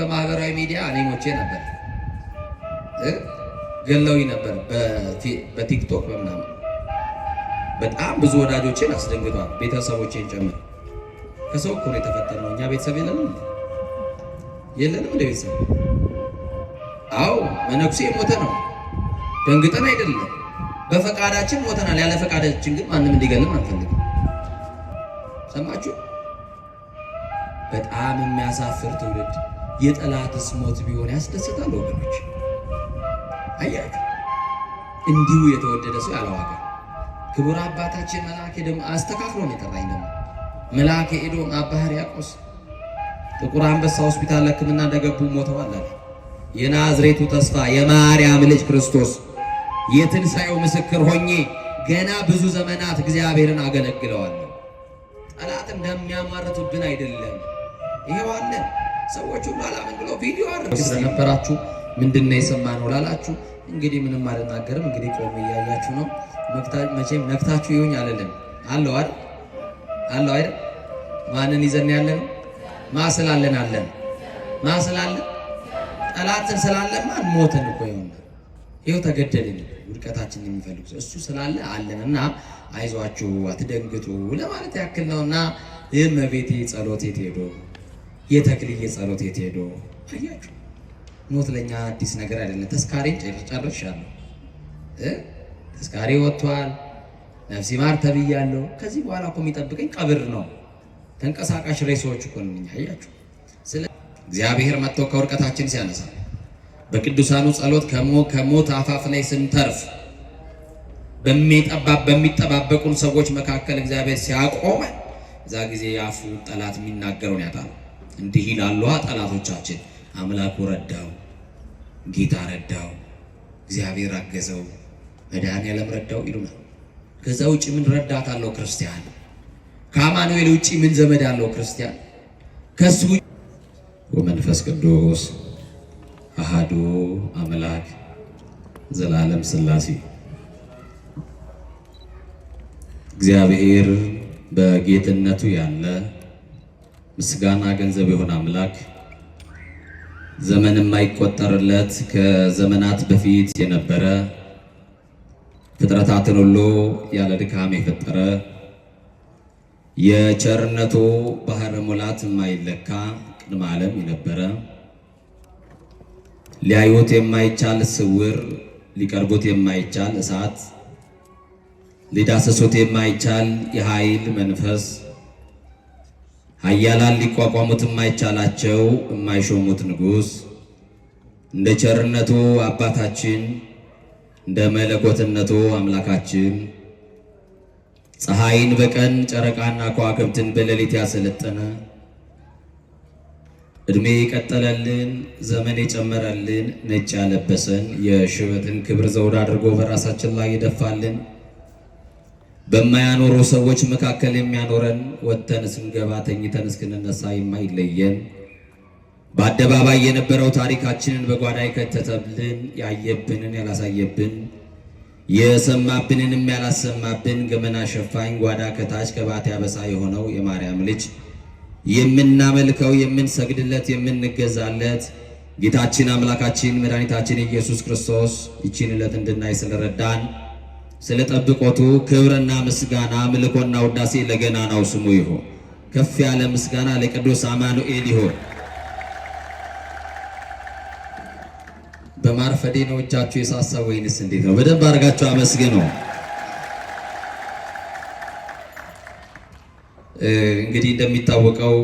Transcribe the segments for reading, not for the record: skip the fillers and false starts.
በማህበራዊ ሚዲያ እኔ ሞቼ ነበር ገለውኝ ነበር በቲክቶክ በምናምን በጣም ብዙ ወዳጆቼን አስደንግጧል፣ ቤተሰቦቼን ጨምሮ። ከሰው እኮ ነው የተፈጠረው። እኛ ቤተሰብ የለንም እንደ ቤተሰብ። አዎ መነኩሴ ሞተ ነው፣ ደንግጠን አይደለም፣ በፈቃዳችን ሞተናል። ያለ ፈቃዳችን ግን ማንም እንዲገለም አንፈልግም። ሰማችሁ? በጣም የሚያሳፍር ትውልድ። የጠላትስ ሞት ቢሆን ያስደስታል ወገኖች። አያችሁ፣ እንዲሁ የተወደደ ሰው ያለዋጋ ክቡር አባታችን መልአከ ኤዶም አስተካክሎ ነው የጠራኝ። ደግሞ መልአከ ኤዶም አባ ሕርያቆስ ጥቁር አንበሳ ሆስፒታል ሕክምና እንደገቡ ሞተዋል አለ። የናዝሬቱ ተስፋ የማርያም ልጅ ክርስቶስ የትንሣኤው ምስክር ሆኜ ገና ብዙ ዘመናት እግዚአብሔርን አገለግለዋለሁ። ጠላት እንደሚያሟርቱብን አይደለም። ይሄው አለ። ሰዎች ሁሉ አላምን ብለው ቪዲዮ አድርገው ስለነበራችሁ ምንድነው የሰማነው ላላችሁ እንግዲህ ምንም አልናገርም። እንግዲህ ቆም እያያችሁ ነው። መቼም ነክታችሁ ይሁን አለለም አለው አይደል? አለው አይደል? ማንን ይዘን ያለን? ማስላለን አለን። ማስላለን ጠላትን ስላለማ ሞተን እኮ ይሆናል። ይሄው ተገደልን። ውድቀታችንን የሚፈልጉ እሱ ስላለ አለንና አይዟችሁ አትደንግጡ ለማለት ያክል ነውና የእመቤቴ ጸሎት የት ሄዶ? የተክልዬ ጸሎት የት ሄዶ? አያችሁ፣ ሞት ለኛ አዲስ ነገር አይደለም። ተስካሬን ጨርሻለሁ። ተስካሬ ወጥቷል። ነፍሴ ማር ተብያለሁ። ከዚህ በኋላ እኮ የሚጠብቀኝ ቀብር ነው። ተንቀሳቃሽ ሬሳዎች እኮ ነኝ። አያችሁ፣ ስለ እግዚአብሔር መጥቶ ከውድቀታችን ሲያነሳ በቅዱሳኑ ጸሎት ከሞት አፋፍ ላይ ስንተርፍ በሚጠባበቁን ሰዎች መካከል እግዚአብሔር ሲያቆመ እዛ ጊዜ ያፉ ጠላት የሚናገረውን ያጣል። እንዲህ ይላሉ ጠላቶቻችን፣ አምላኩ ረዳው፣ ጌታ ረዳው፣ እግዚአብሔር አገዘው፣ መድኃኔዓለም ረዳው ይሉናል። ከዛ ውጭ ምን ረዳት አለው ክርስቲያን? ከአማኑኤል ውጭ ምን ዘመድ አለው ክርስቲያን? ከሱ ወመንፈስ ቅዱስ አሃዱ አምላክ ዘላለም ሥላሴ። እግዚአብሔር በጌትነቱ ያለ ምስጋና ገንዘብ የሆነ አምላክ ዘመን የማይቆጠርለት ከዘመናት በፊት የነበረ ፍጥረታትን ሁሉ ያለ ድካም የፈጠረ የቸርነቱ ባህር ሙላት የማይለካ ቅድመ ዓለም የነበረ ሊያዩት የማይቻል ስውር ሊቀርቡት የማይቻል እሳት ሊዳሰሱት የማይቻል የኃይል መንፈስ ኃያላን ሊቋቋሙት የማይቻላቸው የማይሾሙት ንጉሥ እንደ ቸርነቱ አባታችን እንደ መለኮትነቱ አምላካችን ፀሐይን በቀን ጨረቃና ከዋክብትን በሌሊት ያሰለጠነ እድሜ የቀጠለልን ዘመን የጨመረልን ነጭ ያለበሰን የሽበትን ክብር ዘውድ አድርጎ በራሳችን ላይ ይደፋልን በማያኖሩ ሰዎች መካከል የሚያኖረን ወጥተን ስንገባ ተኝተን እስክንነሳ የማይለየን በአደባባይ የነበረው ታሪካችንን በጓዳ የከተተብልን ያየብንን ያላሳየብን የሰማብንንም ያላሰማብን ገመና ሸፋኝ ጓዳ ከታች ከባት ያበሳ የሆነው የማርያም ልጅ የምናመልከው የምንሰግድለት የምንገዛለት ጌታችን አምላካችን መድኃኒታችን ኢየሱስ ክርስቶስ ይህችን ዕለት እንድናይ ስለረዳን ስለ ጠብቆቱ ክብርና ምስጋና ምልኮና ውዳሴ ለገናናው ስሙ ይሁን። ከፍ ያለ ምስጋና ለቅዱስ አማኑኤል ይሁን። በማርፈዴ ነው እጃችሁ የሳሳ ወይንስ እንዴት ነው? በደንብ አድርጋችሁ አመስግኑ። እንግዲህ እንደሚታወቀው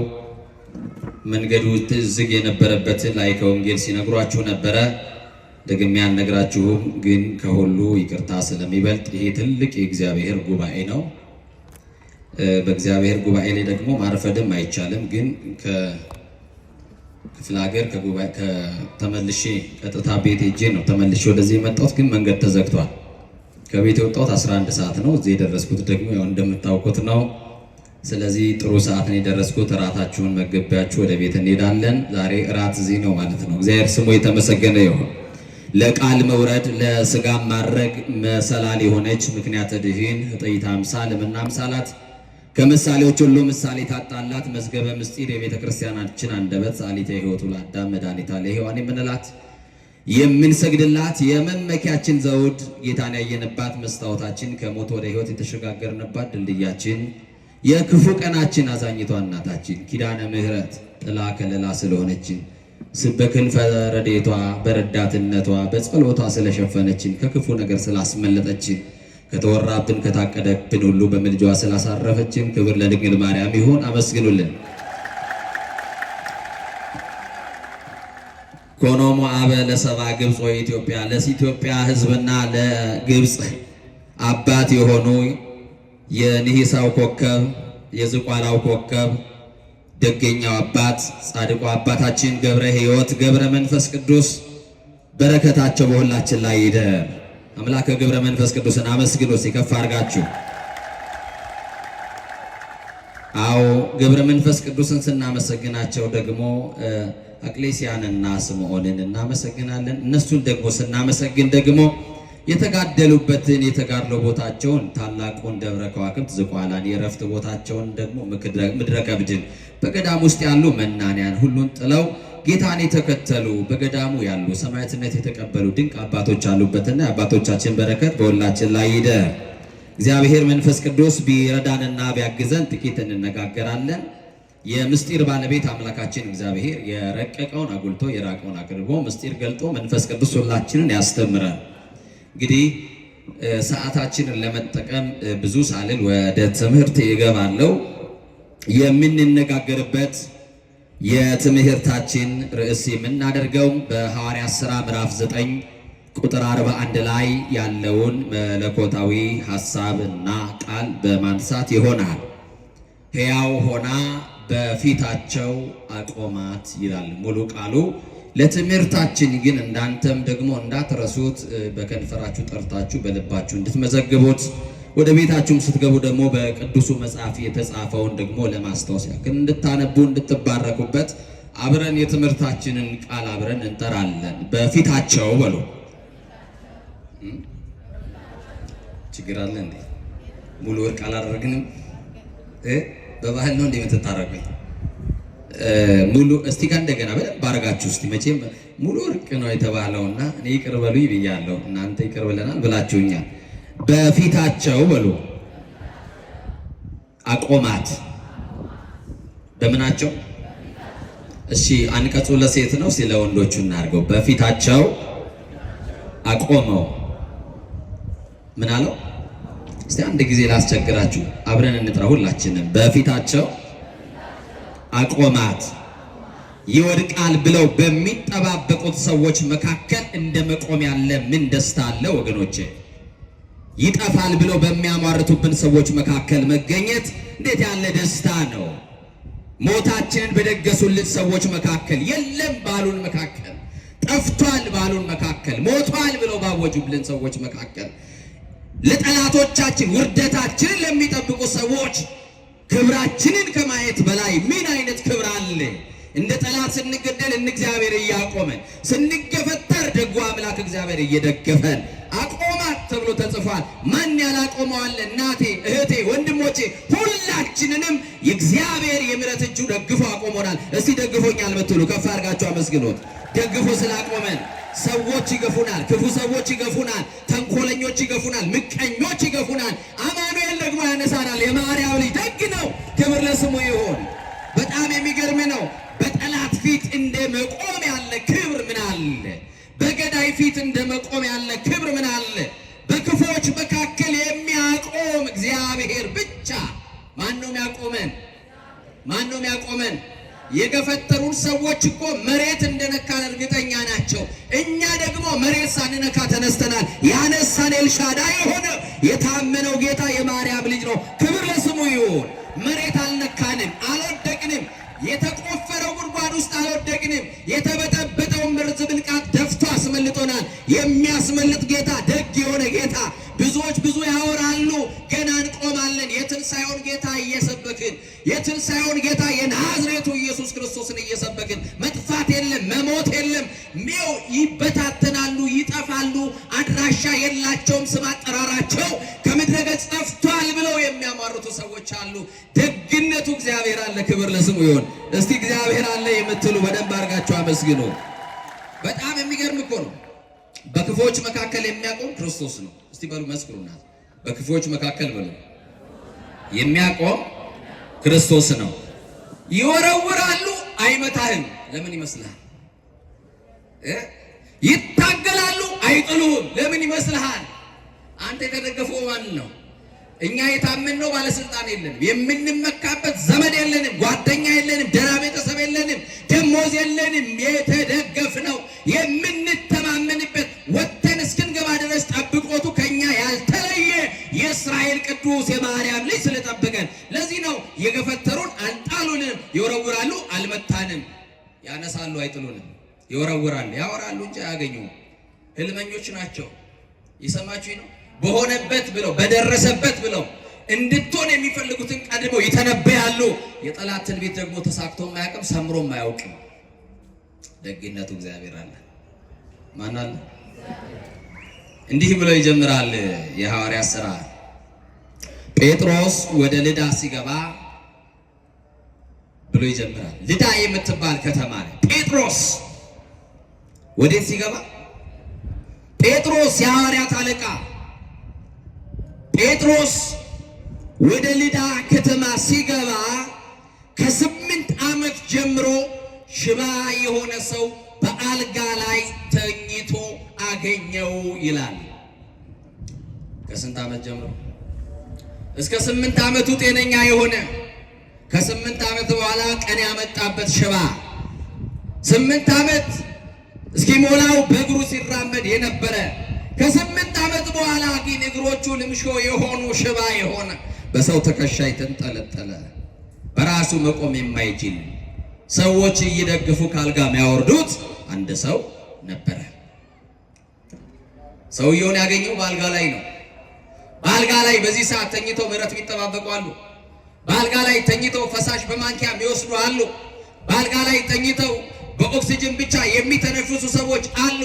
መንገዱ ዝግ የነበረበትን ላይከ ወንጌል ሲነግሯችሁ ነበረ። ደግሜ ያልነግራችሁም ግን ከሁሉ ይቅርታ ስለሚበልጥ ይሄ ትልቅ የእግዚአብሔር ጉባኤ ነው። በእግዚአብሔር ጉባኤ ላይ ደግሞ ማርፈድም አይቻልም። ግን ከክፍለ ሀገር ተመልሼ ቀጥታ ቤት ሄጄ ነው ተመልሼ ወደዚህ የመጣሁት። ግን መንገድ ተዘግቷል። ከቤት የወጣሁት 11 ሰዓት ነው። እዚህ የደረስኩት ደግሞ ያው እንደምታውቁት ነው። ስለዚህ ጥሩ ሰዓት ነው የደረስኩት። እራታችሁን መገቢያችሁ ወደ ቤት እንሄዳለን። ዛሬ እራት እዚህ ነው ማለት ነው። እግዚአብሔር ስሙ የተመሰገነ ይሁን። ለቃል መውረድ ለስጋ ማድረግ መሰላል የሆነች ምክንያት ድህን እጠይታ አምሳል ለምና አምሳላት ከምሳሌዎች ሁሉ ምሳሌ ታጣላት መዝገበ ምስጢር የቤተ ክርስቲያናችን አንደበት ጸአሊተ ሕይወቱ ለአዳም መድኃኒታ ለሔዋን የምንላት የምንሰግድላት የመመኪያችን ዘውድ ጌታን ያየንባት መስታወታችን ከሞት ወደ ሕይወት የተሸጋገርንባት ድልድያችን የክፉ ቀናችን አዛኝቷ እናታችን ኪዳነ ምሕረት ጥላ ከለላ ስለሆነችን በክንፈ ረድኤቷ በረዳትነቷ በጸሎቷ ስለሸፈነችን ከክፉ ነገር ስላስመለጠችን ከተወራብን ከታቀደብን ሁሉ በምልጃዋ ስላሳረፈችን ክብር ለድንግል ማርያም ይሁን። አመስግኑልን። ኮኖሞ አበ ለሰባ ግብፅ ወኢትዮጵያ ለኢትዮጵያ ሕዝብና ለግብፅ አባት የሆኑ የንሂሳው ኮከብ የዝቋላው ኮከብ ደገኛው አባት ጻድቁ አባታችን ገብረ ሕይወት ገብረ መንፈስ ቅዱስ በረከታቸው በሁላችን ላይ ይደር። አምላከ ገብረ መንፈስ ቅዱስን አመስግኑ ሲከፍ አድርጋችሁ። አዎ ገብረ መንፈስ ቅዱስን ስናመሰግናቸው ደግሞ አቅሌሲያንና ስምዖንን እናመሰግናለን። እነሱን ደግሞ ስናመሰግን ደግሞ የተጋደሉበትን የተጋድሎ ቦታቸውን ታላቁን ደብረ ከዋክብት ዝቋላን የረፍት ቦታቸውን ደግሞ ምድረ ከብድን በገዳም ውስጥ ያሉ መናንያን ሁሉን ጥለው ጌታን የተከተሉ በገዳሙ ያሉ ሰማዕትነት የተቀበሉ ድንቅ አባቶች አሉበትና የአባቶቻችን በረከት በሁላችን ላይ ይደር። እግዚአብሔር መንፈስ ቅዱስ ቢረዳንና ቢያግዘን ጥቂት እንነጋገራለን። የምስጢር ባለቤት አምላካችን እግዚአብሔር የረቀቀውን አጉልቶ የራቀውን አቅርቦ ምስጢር ገልጦ መንፈስ ቅዱስ ሁላችንን ያስተምረን። እንግዲህ ሰዓታችንን ለመጠቀም ብዙ ሳልል ወደ ትምህርት ይገባለሁ። የምንነጋገርበት የትምህርታችን ርዕስ የምናደርገው በሐዋርያት ሥራ ምዕራፍ 9 ቁጥር 41 ላይ ያለውን መለኮታዊ ሐሳብና ቃል በማንሳት ይሆናል። ሕያው ሆና በፊታቸው አቆማት ይላል ሙሉ ቃሉ። ለትምህርታችን ግን እንዳንተም ደግሞ እንዳትረሱት በከንፈራችሁ ጠርታችሁ በልባችሁ እንድትመዘግቡት ወደ ቤታችሁም ስትገቡ ደግሞ በቅዱሱ መጽሐፍ የተጻፈውን ደግሞ ለማስታወስ ያክል እንድታነቡ እንድትባረኩበት አብረን የትምህርታችንን ቃል አብረን እንጠራለን። በፊታቸው በሉ። ችግር አለ እንዴ? ሙሉ ወርቅ አላደረግንም? በባህል ነው እንዴ የምትታረቁኝ? ሙሉ እስቲ ከእንደገና በደንብ አድርጋችሁ እስቲ። መቼም ሙሉ ወርቅ ነው የተባለውና እኔ ይቅር በሉኝ ብያለሁ፣ እናንተ ይቅር ብለናል ብላችሁኛል። በፊታቸው በሉ አቆማት። በምናቸው? እሺ አንቀጹ ለሴት ነው፣ ስለ ወንዶቹ እናድርገው። በፊታቸው አቆመው። ምን አለው? እስቲ አንድ ጊዜ ላስቸግራችሁ፣ አብረን እንጥራ ሁላችንም። በፊታቸው አቆማት። ይወድቃል ብለው በሚጠባበቁት ሰዎች መካከል እንደ መቆም ያለ ምን ደስታ አለ ወገኖቼ! ይጠፋል ብለው በሚያሟርቱብን ሰዎች መካከል መገኘት እንዴት ያለ ደስታ ነው! ሞታችንን በደገሱልን ሰዎች መካከል፣ የለም ባሉን መካከል፣ ጠፍቷል ባሉን መካከል፣ ሞቷል ብለው ባወጁብልን ሰዎች መካከል፣ ለጠላቶቻችን ውርደታችንን ለሚጠብቁ ሰዎች ክብራችንን ከማየት በላይ ምን አይነት ክብር አለ? እንደ ጠላት ስንገደል እግዚአብሔር እያቆመን፣ ስንገፈተር ደጉ አምላክ እግዚአብሔር እየደገፈን አቆማት ተብሎ ተጽፏል። ማን ያላቆመዋል? እናቴ፣ እህቴ፣ ወንድሞቼ ሁላችንንም የእግዚአብሔር የምሕረት እጁ ደግፎ አቆሞናል። እስቲ ደግፎኛል ብትሉ ከፍ አድርጋችሁ አመስግኖት። ደግፎ ስላቆመን ሰዎች ይገፉናል፣ ክፉ ሰዎች ይገፉናል፣ ተንኮለኞች ይገፉናል፣ ምቀኞች ይገፉናል። አማኑኤል ደግሞ ያነሳናል። የማርያም ልጅ ደግ ነው። ክብር ለስሙ ይሁን። በጣም የሚገርም ነው። በጠላት ፊት እንደ መቆም ያለ ክብር ምን አለ? በገዳይ ፊት እንደ መቆም ያለ ክብር ምን አለ? በክፎች መካከል የሚያቆም እግዚአብሔር ብቻ። ማን ነው የሚያቆመን? ማን ነው የሚያቆመን? የገፈተሩን ሰዎች እኮ መሬት እንደነካን እርግጠኛ ናቸው። እኛ ደግሞ መሬት ሳንነካ ተነስተናል። ያነሳን ኤልሻዳይ የሆነ የታመነው ጌታ የማርያም ልጅ ነው። ክብር ለስሙ ይሁን። መሬት አልነካንም፣ አልወደቅንም። የተቆፈረው ጉድጓድ ውስጥ አልወደቅንም። የተበጠበጠውን መርዝ ብልቃጥ ደፍቶ አስመልጦናል። የሚያስመልጥ ጌታ፣ ደግ የሆነ ጌታ። ብዙዎች ብዙ ያወራሉ፣ ገና እንቆማለን። የትንሣኤውን ጌታ እየሰበክን፣ የትንሣኤውን ጌታ የናዝሬቱ ኢየሱስ ክርስቶስን እየሰበክን፣ መጥፋት የለም፣ መሞት የለም። ይበታተናሉ፣ ይጠፋሉ፣ አድራሻ የላቸውም። ስም አጠራራቸው ከምድረ ገጽ ጠፍቷል ብለው የሚያሟርቱ ሰዎች አሉ። ደግነቱ እግዚአብሔር አለ። ክብር ለስሙ ይሁን። እስቲ እግዚአብሔር አለ የምትሉ በደንብ አድርጋችሁ አመስግኑ። በጣም የሚገርም እኮ ነው። በክፎች መካከል የሚያቆም ክርስቶስ ነው። እስቲ በሉ መስክሩና በክፎች መካከል በሉ የሚያቆም ክርስቶስ ነው። ይወረውራሉ፣ አይመታህም። ለምን ይመስልሃል? ይታገላሉ፣ አይጥሉህም። ለምን ይመስልሃል? አንተ የተደገፈው ማን ነው? እኛ የታመንነው ባለስልጣን የለንም፣ የምንመካበት ዘመድ የለንም፣ ጓደኛ የለንም፣ ደህና ቤተሰብ የለንም፣ ደሞዝ የለንም። የተደገፍነው የምንተማመንበት ወጥተን እስክንገባ ድረስ ጠብቆቱ ከኛ ያልተለየ የእስራኤል ቅዱስ የማርያም ልጅ ስለጠበቀን፣ ለዚህ ነው የገፈተሩን አልጣሉንም፣ ይወረውራሉ አልመታንም፣ ያነሳሉ አይጥሉንም፣ ይወረውራሉ ያወራሉ እንጂ አያገኙም። ህልመኞች ናቸው። ይሰማችሁ ነው። በሆነበት ብለው በደረሰበት ብለው እንድትሆን የሚፈልጉትን ቀድመው ይተነበያሉ። የጠላት ትንቢት ደግሞ ተሳክቶ ማያውቅም፣ ሰምሮ ማያውቅም። ደግነቱ እግዚአብሔር አለ። ማን አለ? እንዲህ ብሎ ይጀምራል የሐዋርያት ሥራ። ጴጥሮስ ወደ ልዳ ሲገባ ብሎ ይጀምራል። ልዳ የምትባል ከተማ ነው። ጴጥሮስ ወዴት ሲገባ? ጴጥሮስ የሐዋርያት አለቃ ጴጥሮስ ወደ ልዳ ከተማ ሲገባ ከ8 ዓመት ጀምሮ ሽባ የሆነ ሰው በአልጋ ላይ ተኝቶ አገኘው ይላል። ከስንት ዓመት ጀምሮ? እስከ 8 ዓመቱ ጤነኛ የሆነ ከ8 ዓመት በኋላ ቀን ያመጣበት ሽባ 8 ዓመት እስኪሞላው በእግሩ ሲራመድ የነበረ ከ8 ዓመት በኋላ ግን እግሮቹ ልምሾ የሆኑ ሽባ የሆነ በሰው ትከሻ የተንጠለጠለ በራሱ መቆም የማይችል ሰዎች እየደገፉ ካልጋ የሚያወርዱት አንድ ሰው ነበረ። ሰውየውን ያገኘው በአልጋ ላይ ነው። በአልጋ ላይ በዚህ ሰዓት ተኝተው ምሕረት የሚጠባበቁ አሉ። በአልጋ ላይ ተኝተው ፈሳሽ በማንኪያ የሚወስዱ አሉ። በአልጋ ላይ ተኝተው በኦክሲጅን ብቻ የሚተነፍሱ ሰዎች አሉ።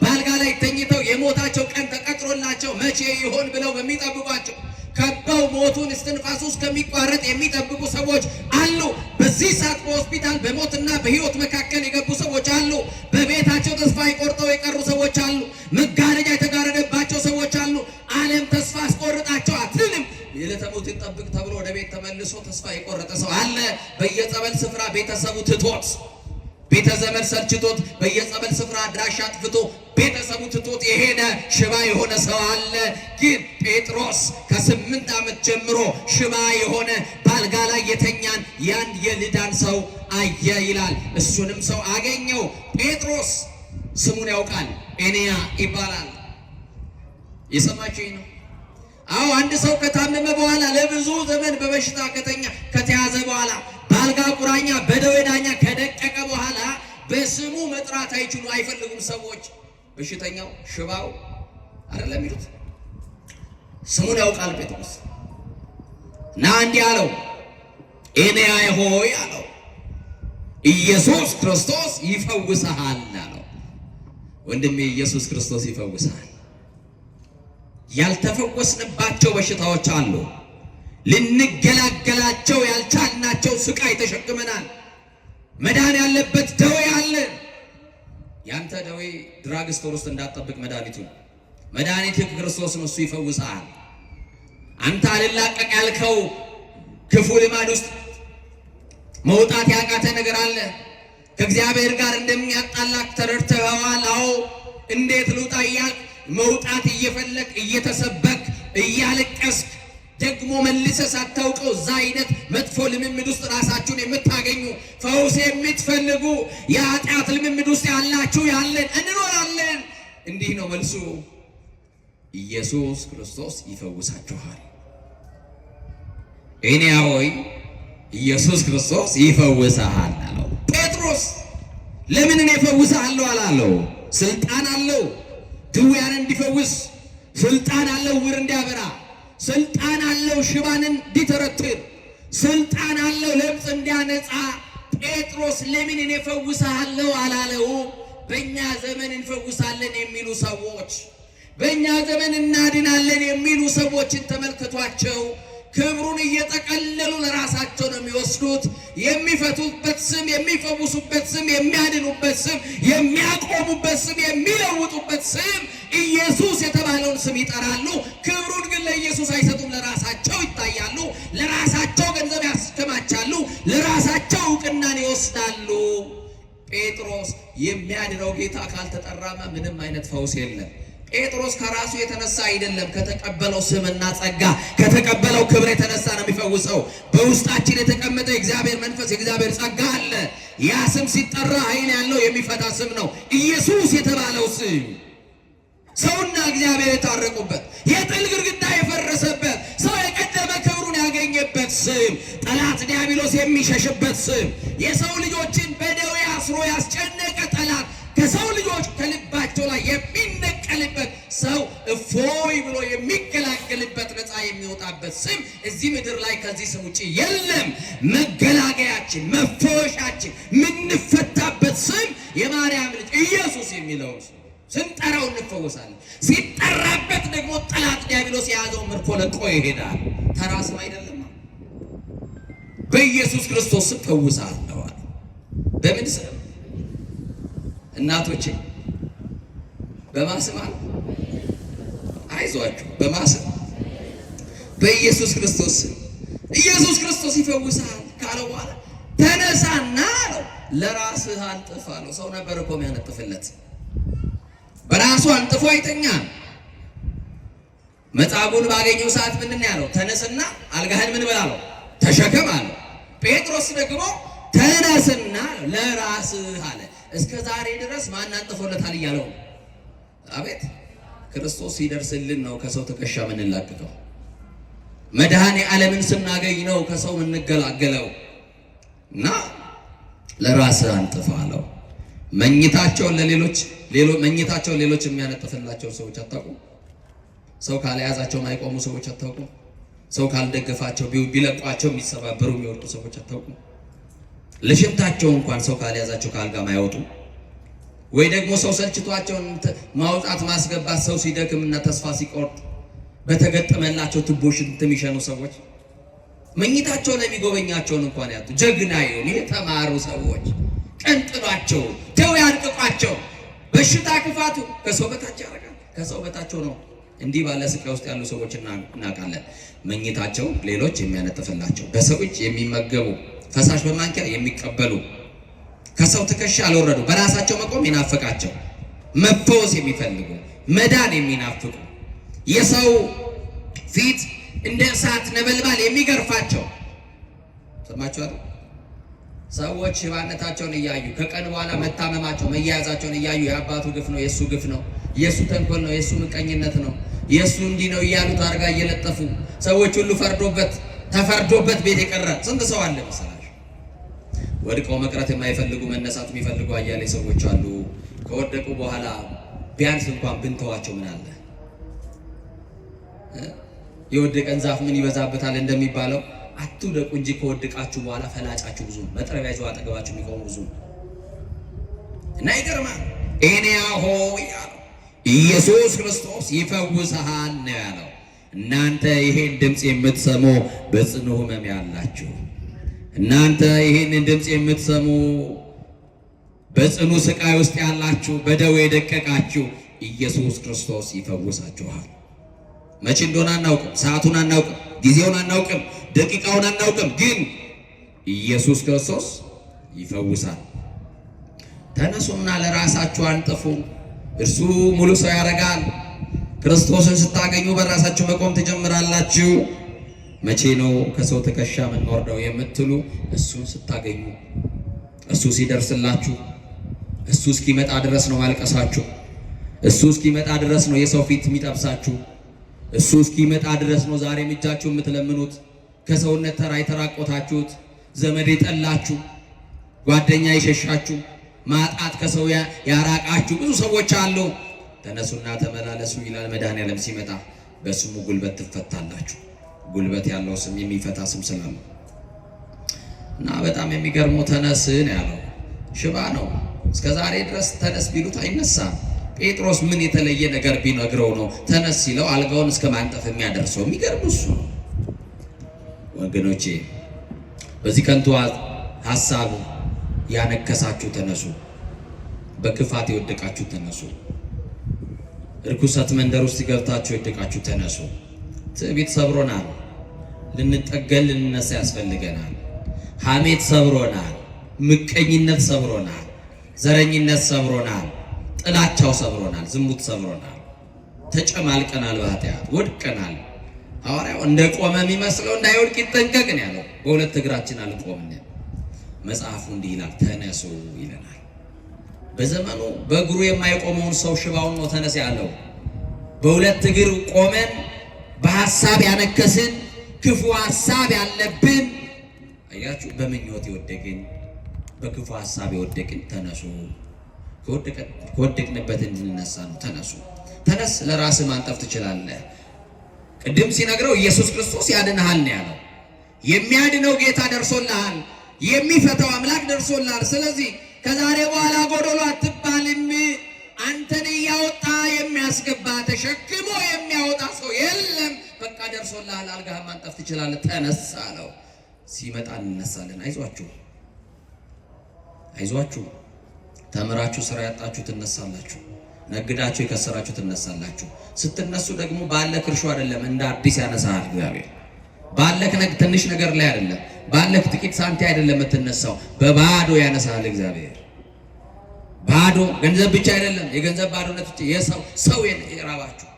በአልጋ ላይ ተኝተው የሞታቸው ቀን ተቀጥሮላቸው መቼ ይሆን ብለው በሚጠብቋቸው ከበው ሞቱን እስትንፋሱ እስከሚቋረጥ የሚጠብቁ ሰዎች አሉ። በዚህ ሰዓት በሆስፒታል በሞትና በሕይወት መካከል የገቡ ሰዎች አሉ። በቤታቸው ተስፋ ቆርጠው የቀሩ ሰዎች አሉ። መጋረጃ የተጋረደባቸው ሰዎች አሉ። ዓለም ተስፋ አስቆርጣቸው አትልም። የዕለተ ሞትን ጠብቅ ተብሎ ወደ ቤት ተመልሶ ተስፋ የቆረጠ ሰው አለ። በየጸበል ስፍራ ቤተሰቡ ትቶት ቤተ ዘመድ ሰልችቶት በየጸበል ስፍራ አድራሻ አጥፍቶ ቤተሰቡ ትቶት የሄደ ሽባ የሆነ ሰው አለ። ግን ጴጥሮስ ከ8 ዓመት ጀምሮ ሽባ የሆነ በአልጋ ላይ የተኛን ያን የልዳን ሰው አየ ይላል። እሱንም ሰው አገኘው። ጴጥሮስ ስሙን ያውቃል፣ ኤንያ ይባላል። የሰማችሁኝ ነው? አዎ፣ አንድ ሰው ከታመመ በኋላ ለብዙ ዘመን በበሽታ ከተያዘ በኋላ በአልጋ ቁራኛ በደዌ ዳኛ ከደቀቀ በኋላ በስሙ መጥራት አይፈልጉም ሰዎች። በሽተኛው ሽባው አይደለም ይሉት፣ ስሙን ያውቃል ጴጥሮስ እና እንዲህ አለው፣ ኤንያ ሆይ አለው፣ ኢየሱስ ክርስቶስ ይፈውስሃል አለው። ወንድሜ ኢየሱስ ክርስቶስ ይፈውስሃል። ያልተፈወስንባቸው በሽታዎች አሉ። ልንገላገላቸው ያልቻልናቸው ስቃይ ተሸክመናል። መዳን ያለበት ደዌ አለ። ያንተ ደዌ ድራግ ስቶር ውስጥ እንዳትጠብቅ መድኃኒቱን። መድኃኒትህ ክርስቶስ ነው፣ እሱ ይፈውስሃል። አንተ አልላቀቅ ያልከው ክፉ ልማድ ውስጥ መውጣት ያቃተ ነገር አለ። ከእግዚአብሔር ጋር እንደሚያጣላክ ተረድተኸዋል። አዎ፣ እንዴት ልውጣ እያልክ መውጣት እየፈለግ እየተሰበክ እያለቀስክ ደግሞ መልሰህ ሳታውቀው እዛ አይነት መጥፎ ልምምድ ውስጥ ራሳችሁን የምታገኙ ፈውስ የምትፈልጉ የኃጢአት ልምምድ ውስጥ ያላችሁ ያለን እንኖራለን። እንዲህ ነው መልሱ። ኢየሱስ ክርስቶስ ይፈውሳችኋል። ኤንያ ሆይ ኢየሱስ ክርስቶስ ይፈውስሃል አለው። ጴጥሮስ ለምን እኔ እፈውስሃለሁ አላለው? ስልጣን አለው። ድውያንን እንዲፈውስ ስልጣን አለው። ዕውር እንዲያበራ ስልጣን አለው። ሽባንን እንዲተረትር ስልጣን አለው። ለምጽ እንዲያነጻ። ጴጥሮስ ለምን እኔ እፈውስሃለሁ አላለው? በእኛ ዘመን እንፈውሳለን የሚሉ ሰዎች፣ በእኛ ዘመን እናድናለን የሚሉ ሰዎችን ተመልክቷቸው ክብሩን እየጠቀለሉ ለራሳቸው ነው የሚወስዱት። የሚፈቱበት ስም፣ የሚፈውሱበት ስም፣ የሚያድኑበት ስም፣ የሚያቆሙበት ስም፣ የሚለውጡበት ስም ኢየሱስ የተባለውን ስም ይጠራሉ። ክብሩን ግን ለኢየሱስ አይሰጡም። ለራሳቸው ይታያሉ፣ ለራሳቸው ገንዘብ ያስከማቻሉ፣ ለራሳቸው እውቅናን ይወስዳሉ። ጴጥሮስ የሚያድነው ጌታ ካልተጠራማ ምንም አይነት ፈውስ የለም። ጴጥሮስ ከራሱ የተነሳ አይደለም፣ ከተቀበለው ስምና ጸጋ ከተቀበለው ክብር የተነሳ ነው የሚፈውሰው። በውስጣችን የተቀመጠ የእግዚአብሔር መንፈስ የእግዚአብሔር ጸጋ አለ። ያ ስም ሲጠራ ኃይል ያለው የሚፈታ ስም ነው። ኢየሱስ የተባለው ስም ሰውና እግዚአብሔር የታረቁበት፣ የጥል ግድግዳ የፈረሰበት፣ ሰው የቀደመ ክብሩን ያገኘበት ስም፣ ጠላት ዲያብሎስ የሚሸሽበት ስም፣ የሰው ልጆችን በደዌ አስሮ ያስጨነቀ ጠላት ከሰው ልጆች ከልባቸው ላይ የሚነቀልበት፣ ሰው እፎይ ብሎ የሚገላገልበት፣ ነፃ የሚወጣበት ስም እዚህ ምድር ላይ ከዚህ ስም ውጭ የለም። መገላገያችን፣ መፈወሻችን፣ የምንፈታበት ስም የማርያም ልጅ ኢየሱስ የሚለው ስም ስንጠራው እንፈወሳለን። ሲጠራበት ደግሞ ጠላት ዲያብሎስ የያዘውን ምርኮ ለቆ ይሄዳል። ተራ ስም አይደለም። በኢየሱስ ክርስቶስ ስም ፈውሳለሁ አለ። በምን ስም? እናቶቼ በማስም አለ። አይዟችሁ፣ በማስም በኢየሱስ ክርስቶስ ስም። ኢየሱስ ክርስቶስ ይፈውሳል ካለው በኋላ ተነሳና አለው ለራስህ አንጥፍ አለው። ሰው ነበር እኮ የሚያነጥፍለት፣ በራሱ አንጥፎ አይተኛም። መጻጉዕን ባገኘው ሰዓት ምንድን ነው ያለው? ተነስና አልጋህን ምን በል አለው? ተሸከም አለው። ጴጥሮስ ደግሞ ተነስና ለራስህ አለ። እስከ ዛሬ ድረስ ማን አንጥፎለታል እያለው? አቤት ክርስቶስ ሲደርስልን ነው ከሰው ትከሻ የምንላቀቀው። መድኃኔ ዓለምን ስናገኝ ነው ከሰው የምንገላገለው። እና ለራስህ አንጥፍ አለው። መኝታቸውን ሌሎች የሚያነጥፍላቸው ሰዎች አታውቁም? ሰው ካልያዛቸው ማይቆሙ ሰዎች አታውቁም? ሰው ካልደገፋቸው ቢለቋቸው የሚሰባበሩ የሚወርዱ ሰዎች አታውቁም? ለሽንታቸው እንኳን ሰው ካልያዛቸው ከአልጋ ማይወጡ፣ ወይ ደግሞ ሰው ሰልችቷቸውን ማውጣት ማስገባት ሰው ሲደክምና ተስፋ ሲቆርጥ በተገጠመላቸው ቱቦ ሽንት የሚሸኑ ሰዎች መኝታቸው ላይ የሚጎበኛቸውን እንኳን ያጡ ጀግና ይሁን የተማሩ ሰዎች ቀንጥሏቸው ደው ያድቅቋቸው በሽታ ክፋቱ ከሰው በታች ያደርጋል። ከሰው በታቸው ነው። እንዲህ ባለ ስቃይ ውስጥ ያሉ ሰዎች እናውቃለን። መኝታቸው ሌሎች የሚያነጥፍላቸው፣ በሰው እጅ የሚመገቡ፣ ፈሳሽ በማንኪያ የሚቀበሉ፣ ከሰው ትከሻ አልወረዱ፣ በራሳቸው መቆም ይናፍቃቸው፣ መፈወስ የሚፈልጉ፣ መዳን የሚናፍቁ፣ የሰው ፊት እንደ እሳት ነበልባል የሚገርፋቸው። ሰማችኋል? ሰዎች ሽባነታቸውን እያዩ ከቀን በኋላ መታመማቸው መያያዛቸውን እያዩ የአባቱ ግፍ ነው፣ የእሱ ግፍ ነው፣ የእሱ ተንኮል ነው፣ የእሱ ምቀኝነት ነው፣ የእሱ እንዲህ ነው እያሉ ታርጋ እየለጠፉ ሰዎች ሁሉ ተፈርዶበት ቤት የቀረ ስንት ሰው አለ መሰላችሁ? ወድቀው መቅረት የማይፈልጉ መነሳት የሚፈልጉ አያሌ ሰዎች አሉ። ከወደቁ በኋላ ቢያንስ እንኳን ብንተዋቸው ምን አለ? የወደቀን ዛፍ ምን ይበዛበታል እንደሚባለው አትውደቁ እንጂ ከወደቃችሁ በኋላ ፈላጫችሁ ብዙ፣ መጥረቢያ ይዘው አጠገባችሁ የሚቆሙ ብዙ እና ይገርማል። ኤንያሆ ያለው ኢየሱስ ክርስቶስ ይፈውስሃል ነው ያለው። እናንተ ይሄን ድምፅ የምትሰሙ በጽኑ ሕመም ያላችሁ፣ እናንተ ይሄንን ድምፅ የምትሰሙ በጽኑ ስቃይ ውስጥ ያላችሁ፣ በደዌ የደቀቃችሁ ኢየሱስ ክርስቶስ ይፈውሳችኋል። መቼ እንደሆነ አናውቅም፣ ሰዓቱን አናውቅም፣ ጊዜውን አናውቅም፣ ደቂቃውን አናውቅም፣ ግን ኢየሱስ ክርስቶስ ይፈውሳል። ተነሱና ለራሳችሁ አንጥፉ፣ እርሱ ሙሉ ሰው ያደርጋል። ክርስቶስን ስታገኙ በራሳችሁ መቆም ትጀምራላችሁ። መቼ ነው ከሰው ትከሻ የምንወርደው የምትሉ፣ እሱን ስታገኙ፣ እሱ ሲደርስላችሁ፣ እሱ እስኪመጣ ድረስ ነው ማልቀሳችሁ፣ እሱ እስኪመጣ ድረስ ነው የሰው ፊት የሚጠብሳችሁ፣ እሱ እስኪመጣ ድረስ ነው ዛሬም እጃችሁ የምትለምኑት፣ ከሰውነት ተራ የተራቆታችሁት፣ ዘመድ የጠላችሁ፣ ጓደኛ የሸሻችሁ፣ ማጣት ከሰው ያራቃችሁ ብዙ ሰዎች አሉ። ተነሱና ተመላለሱ ይላል መድኃኔዓለም ሲመጣ። በስሙ ጉልበት ትፈታላችሁ። ጉልበት ያለው ስም፣ የሚፈታ ስም ስላለ እና በጣም የሚገርመው ተነስ ነው ያለው። ሽባ ነው እስከ ዛሬ ድረስ ተነስ ቢሉት አይነሳም። ጴጥሮስ ምን የተለየ ነገር ቢነግረው ነው ተነስ ሲለው አልጋውን እስከ ማንጠፍ የሚያደርሰው? የሚገርም እሱ ነው። ወገኖቼ በዚህ ከንቱ ሐሳብ ያነከሳችሁ ተነሱ። በክፋት የወደቃችሁ ተነሱ። ርኩሰት መንደር ውስጥ ገብታችሁ የወደቃችሁ ተነሱ። ትዕቢት ሰብሮናል። ልንጠገል ልንነሳ ያስፈልገናል። ሐሜት ሰብሮናል። ምቀኝነት ሰብሮናል። ዘረኝነት ሰብሮናል። ጥላቻው ሰብሮናል። ዝሙት ሰብሮናል። ተጨማልቀናል። በኃጢአት ወድቀናል። ሐዋርያው እንደቆመ የሚመስለው እንዳይወድቅ ይጠንቀቅ ነው ያለው። በሁለት እግራችን አልቆምን። መጽሐፉ እንዲህ ይላል፣ ተነሱ ይለናል። በዘመኑ በእግሩ የማይቆመውን ሰው ሽባውን ነው ተነስ ያለው። በሁለት እግር ቆመን በሐሳብ ያነከስን ክፉ ሐሳብ ያለብን አያችሁ፣ በምኞት የወደቅን በክፉ ሐሳብ የወደቅን ተነሱ። ከወደቅንበት እንድንነሳ ነው። ተነሱ። ተነስ፣ ለራስህ ማንጠፍ ትችላለህ። ቅድም ሲነግረው ኢየሱስ ክርስቶስ ያድንሃል ነው ያለው። የሚያድነው ጌታ ደርሶልሃል። የሚፈታው አምላክ ደርሶልሃል። ስለዚህ ከዛሬ በኋላ ጎዶሎ አትባልም። አንተን እያወጣ የሚያስገባ ተሸክሞ የሚያወጣ ሰው የለም። በቃ ደርሶልሃል። አልጋህን ማንጠፍ ትችላለህ። ተነስ አለው። ሲመጣ እንነሳለን። አይዟችሁ፣ አይዟችሁ። ተምራችሁ ስራ ያጣችሁ ትነሳላችሁ። ነግዳችሁ የከሰራችሁ ትነሳላችሁ። ስትነሱ ደግሞ ባለክ እርሾ አይደለም፣ እንደ አዲስ ያነሳሃል እግዚአብሔር። ባለክ ትንሽ ነገር ላይ አይደለም፣ ባለክ ጥቂት ሳንቲ አይደለም የምትነሳው፣ በባዶ ያነሳሃል እግዚአብሔር። ባዶ ገንዘብ ብቻ አይደለም፣ የገንዘብ ባዶነት ብቻ ሰው የራባችሁ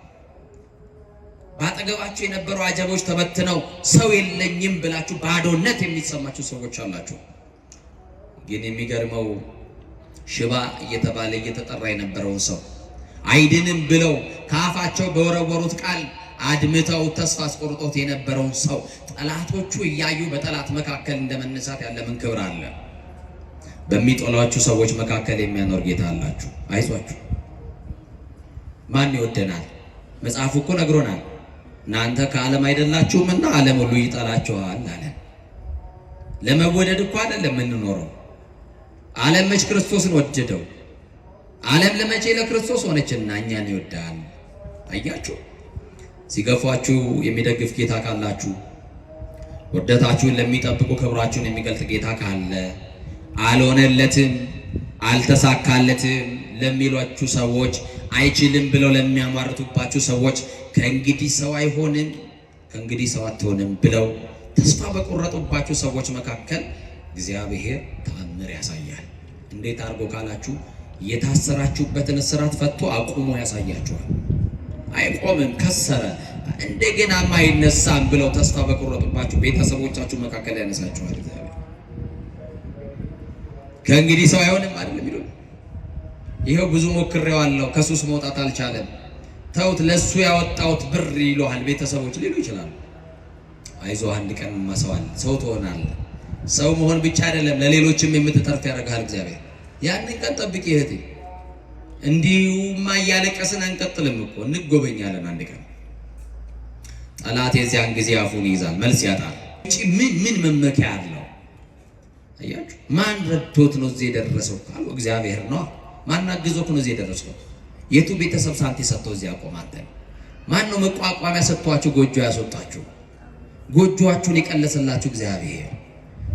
ባጠገባችሁ የነበሩ አጀቦች ተበትነው ሰው የለኝም ብላችሁ ባዶነት የሚሰማችሁ ሰዎች አላችሁ። ግን የሚገርመው ሽባ እየተባለ እየተጠራ የነበረውን ሰው አይድንም ብለው ከአፋቸው በወረወሩት ቃል አድምተው ተስፋ አስቆርጦት የነበረውን ሰው ጠላቶቹ እያዩ በጠላት መካከል እንደመነሳት ያለ ምን ክብር አለ? በሚጠሏችሁ ሰዎች መካከል የሚያኖር ጌታ አላችሁ። አይዟችሁ። ማን ይወደናል? መጽሐፉ እኮ ነግሮናል። እናንተ ከዓለም አይደላችሁምና ዓለም ሁሉ ይጠላችኋል አለ። ለመወደድ እኮ አይደለም የምንኖረው። ዓለም መች ክርስቶስን ወደደው? ዓለም ለመቼ ለክርስቶስ ሆነችና እኛን ይወዳል። አያችሁ፣ ሲገፏችሁ የሚደግፍ ጌታ ካላችሁ፣ ውርደታችሁን ለሚጠብቁ ክብራችሁን የሚገልጥ ጌታ ካለ፣ አልሆነለትም አልተሳካለትም ለሚሏችሁ ሰዎች፣ አይችልም ብለው ለሚያሟርቱባችሁ ሰዎች ከእንግዲህ ሰው አይሆንም ከእንግዲህ ሰው አትሆንም ብለው ተስፋ በቆረጡባችሁ ሰዎች መካከል እግዚአብሔር ተአምር ያሳያል። እንዴት አድርጎ ካላችሁ የታሰራችሁበትን እስራት ፈቶ አቁሞ ያሳያችኋል። አይቆምም፣ ከሰረ፣ እንደገና ማይነሳም ብለው ተስፋ በቆረጡባችሁ ቤተሰቦቻችሁ መካከል ያነሳችኋል እግዚአብሔር። ከእንግዲህ ሰው አይሆንም አይደለም ይሉ። ይሄው ብዙ ሞክሬዋለሁ፣ ከሱስ መውጣት አልቻለም፣ ተውት፣ ለሱ ያወጣሁት ብር ይሉሃል ቤተሰቦች ሊሉ ይችላሉ። አይዞህ፣ አንድ ቀን ማሰዋል ሰው ትሆናለህ። ሰው መሆን ብቻ አይደለም ለሌሎችም የምትተርፍ ያደርጋል እግዚአብሔር። ያንን ቀን ጠብቂ እህቴ። እንዲሁማ እያለቀስን አንቀጥልም እኮ እንጎበኛለን። አንድ ቀን ጠላት የዚያን ጊዜ አፉን ይይዛል፣ መልስ ያጣል። ምን መመኪያ አለው? አያችሁ፣ ማን ረድቶት ነው እዚህ የደረሰው ካሉ እግዚአብሔር ነው። ማን አግዞት ነው እዚህ የደረሰው? የቱ ቤተሰብ ሳንቲ ሰጥቶ እዚህ ያቆማል? ማን ነው መቋቋሚያ ሰጥቷችሁ ጎጆ ያስወጣችሁ? ጎጆአችሁን የቀለሰላችሁ እግዚአብሔር።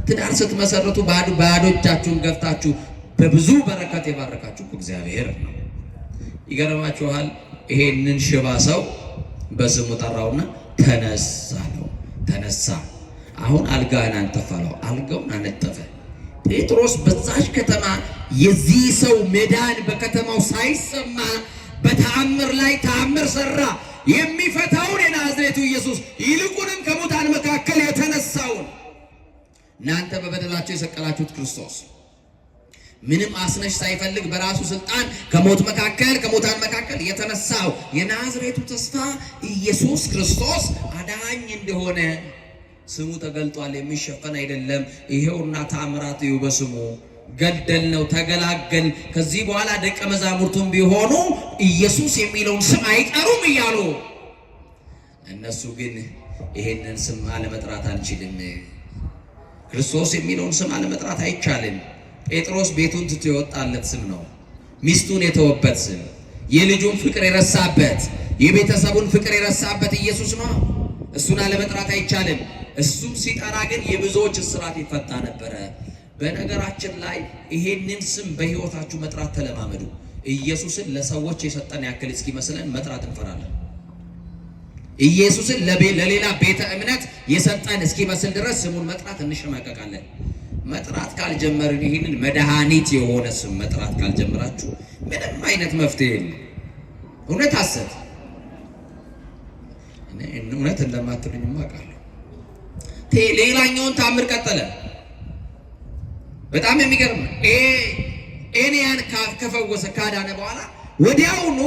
ትዳር ስትመሰረቱ ባዶ እጃችሁን ገፍታችሁ በብዙ በረከት የባረካችሁ እግዚአብሔር ነው። ይገርማችኋል። ይሄንን ሽባ ሰው በስሙ ጠራውና ተነሳ ነው። ተነሳ። አሁን አልጋህን አንጠፋለው። አልጋውን አነጠፈ። ጴጥሮስ በዛች ከተማ የዚህ ሰው መዳን በከተማው ሳይሰማ በተአምር ላይ ተአምር ሰራ። የሚፈታውን የናዝሬቱ ኢየሱስ ይልቁንም ከሙታን መካከል የተነሳውን እናንተ በበደላቸው የሰቀላችሁት ክርስቶስ ምንም አስነሽ ሳይፈልግ በራሱ ስልጣን ከሙታን መካከል የተነሳው የናዝሬቱ ተስፋ ኢየሱስ ክርስቶስ አዳኝ እንደሆነ ስሙ ተገልጧል። የሚሸፈን አይደለም። ይሄውና ተአምራት ይው በስሙ ገደል ነው፣ ተገላገል። ከዚህ በኋላ ደቀ መዛሙርቱም ቢሆኑ ኢየሱስ የሚለውን ስም አይጠሩም እያሉ እነሱ ግን ይሄንን ስም አለመጥራት አንችልም፣ ክርስቶስ የሚለውን ስም አለመጥራት አይቻልም። ጴጥሮስ ቤቱን ትቶ የወጣለት ስም ነው። ሚስቱን የተወበት ስም፣ የልጁን ፍቅር የረሳበት፣ የቤተሰቡን ፍቅር የረሳበት ኢየሱስ ነው። እሱን አለመጥራት አይቻልም። እሱም ሲጠራ ግን የብዙዎች እስራት ይፈታ ነበረ። በነገራችን ላይ ይሄንን ስም በሕይወታችሁ መጥራት ተለማመዱ። ኢየሱስን ለሰዎች የሰጠን ያክል እስኪመስለን መጥራት እንፈራለን። ኢየሱስን ለሌላ ቤተ እምነት የሰጠን እስኪመስል ድረስ ስሙን መጥራት እንሸማቀቃለን። መጥራት ካልጀመርን ይህንን መድኃኒት የሆነ ስም መጥራት ካልጀመራችሁ ምንም አይነት መፍትሄ የለም። እውነት ሐሰት እውነት እንደማትሉኝማ አውቃለሁ። ሌላኛውን ታምር ቀጠለ። በጣም የሚገርም ኤንያን ከፈወሰ ካዳነ በኋላ ወዲያውኑ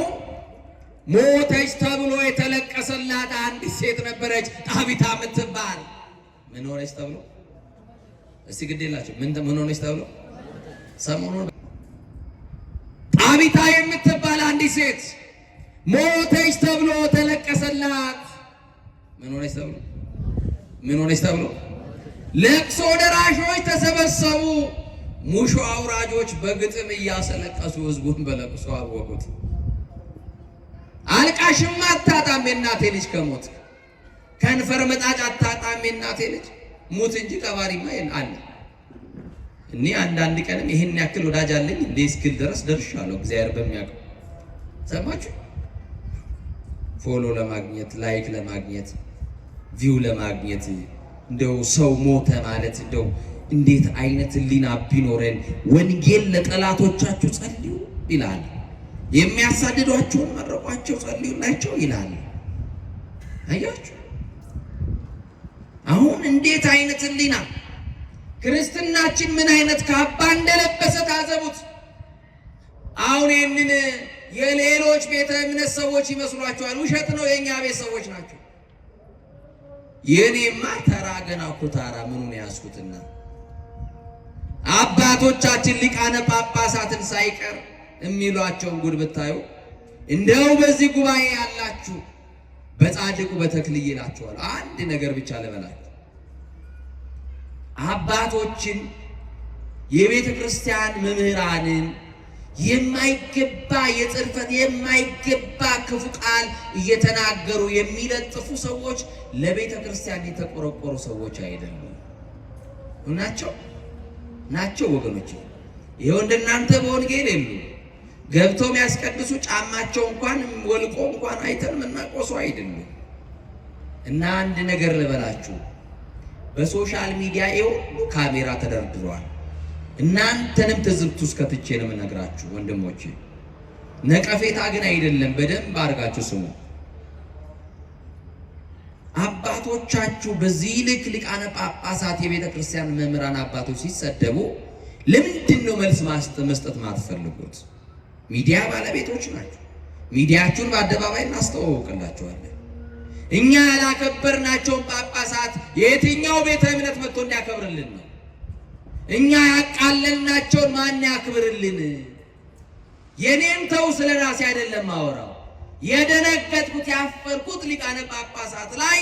ሞተች ተብሎ የተለቀሰላት አንዲት ሴት ነበረች፣ ጣቢታ የምትባል። ምን ሆነች ተብሎ? እስቲ ግድ የላችሁ ምን ሆነች ተብሎ? ሰሞኑን ጣቢታ የምትባል አንዲት ሴት ሞተች ተብሎ ተለቀሰላት። ምን ሆነች ተብሎ? ምን ሆነች ተብሎ? ለቅሶ ደራሾች ተሰበሰቡ። ሙሾ አውራጆች በግጥም እያሰለቀሱ ህዝቡን በለቅሶ አወቁት። አልቃሽማ አታጣም የእናቴ ልጅ ከሞት፣ ከንፈር መጣጭ አታጣም የእናቴ ልጅ ሙት እንጂ ቀባሪማ አለ። እኔ አንዳንድ ቀንም ይህን ያክል ወዳጅ አለኝ እንዴ እስክል ድረስ ደርሻለሁ። እግዚአብሔር በሚያውቀው ሰማችሁ። ፎሎ ለማግኘት ላይክ ለማግኘት ቪው ለማግኘት እንደው ሰው ሞተ ማለት እንደው እንዴት አይነት ህሊና ቢኖረን። ወንጌል ለጠላቶቻችሁ ጸልዩ ይላል። የሚያሳድዷቸውን መረቋቸው ጸልዩላቸው ይላል። አያችሁ አሁን እንዴት አይነት ህሊና! ክርስትናችን ምን አይነት ካባ እንደለበሰ ታዘቡት። አሁን ይህንን የሌሎች ቤተ እምነት ሰዎች ይመስሏቸዋል። ውሸት ነው። የእኛ ቤት ሰዎች ናቸው። የኔማ ተራ ገና ኩታራ ምኑን ያስኩትና አባቶቻችን ሊቃነ ጳጳሳትን ሳይቀር የሚሏቸውን ጉድ ብታዩ እንደው በዚህ ጉባኤ ያላችሁ በጻድቁ በተክልዬ ይላቸዋል። አንድ ነገር ብቻ ልበላችሁ። አባቶችን የቤተ ክርስቲያን መምህራንን የማይገባ የጽርፈት የማይገባ ክፉ ቃል እየተናገሩ የሚለጥፉ ሰዎች ለቤተ ክርስቲያን የተቆረቆሩ ሰዎች አይደሉም። ናቸው ወገኖች። ይሄው እንደናንተ በወንጌል የሉ ገብተው የሚያስቀድሱ ጫማቸው እንኳን ወልቆ እንኳን አይተን መናቆሱ አይደሉም። እና አንድ ነገር ልበላችሁ፣ በሶሻል ሚዲያ ሁሉ ካሜራ ተደርድሯል። እናንተንም ትዝብት ውስጥ ከትቼ ነው የምነግራችሁ ወንድሞቼ። ነቀፌታ ግን አይደለም። በደንብ አድርጋችሁ ስሙ። አባቶቻችሁ በዚህ ልክ ሊቃነ ጳጳሳት የቤተ ክርስቲያን መምህራን አባቶች ሲሰደቡ ለምንድን ነው መልስ መስጠት ማትፈልጉት? ሚዲያ ባለቤቶች ናቸው። ሚዲያችሁን በአደባባይ እናስተዋውቅላችኋለን። እኛ ያላከበርናቸውን ጳጳሳት የትኛው ቤተ እምነት መጥቶ እንዲያከብርልን ነው? እኛ ያቃለልናቸውን ማን ያክብርልን? የኔም ተው ስለ ራሴ አይደለም ማወራው። የደነገጥኩት ያፈርኩት ሊቃነ ጳጳሳት ላይ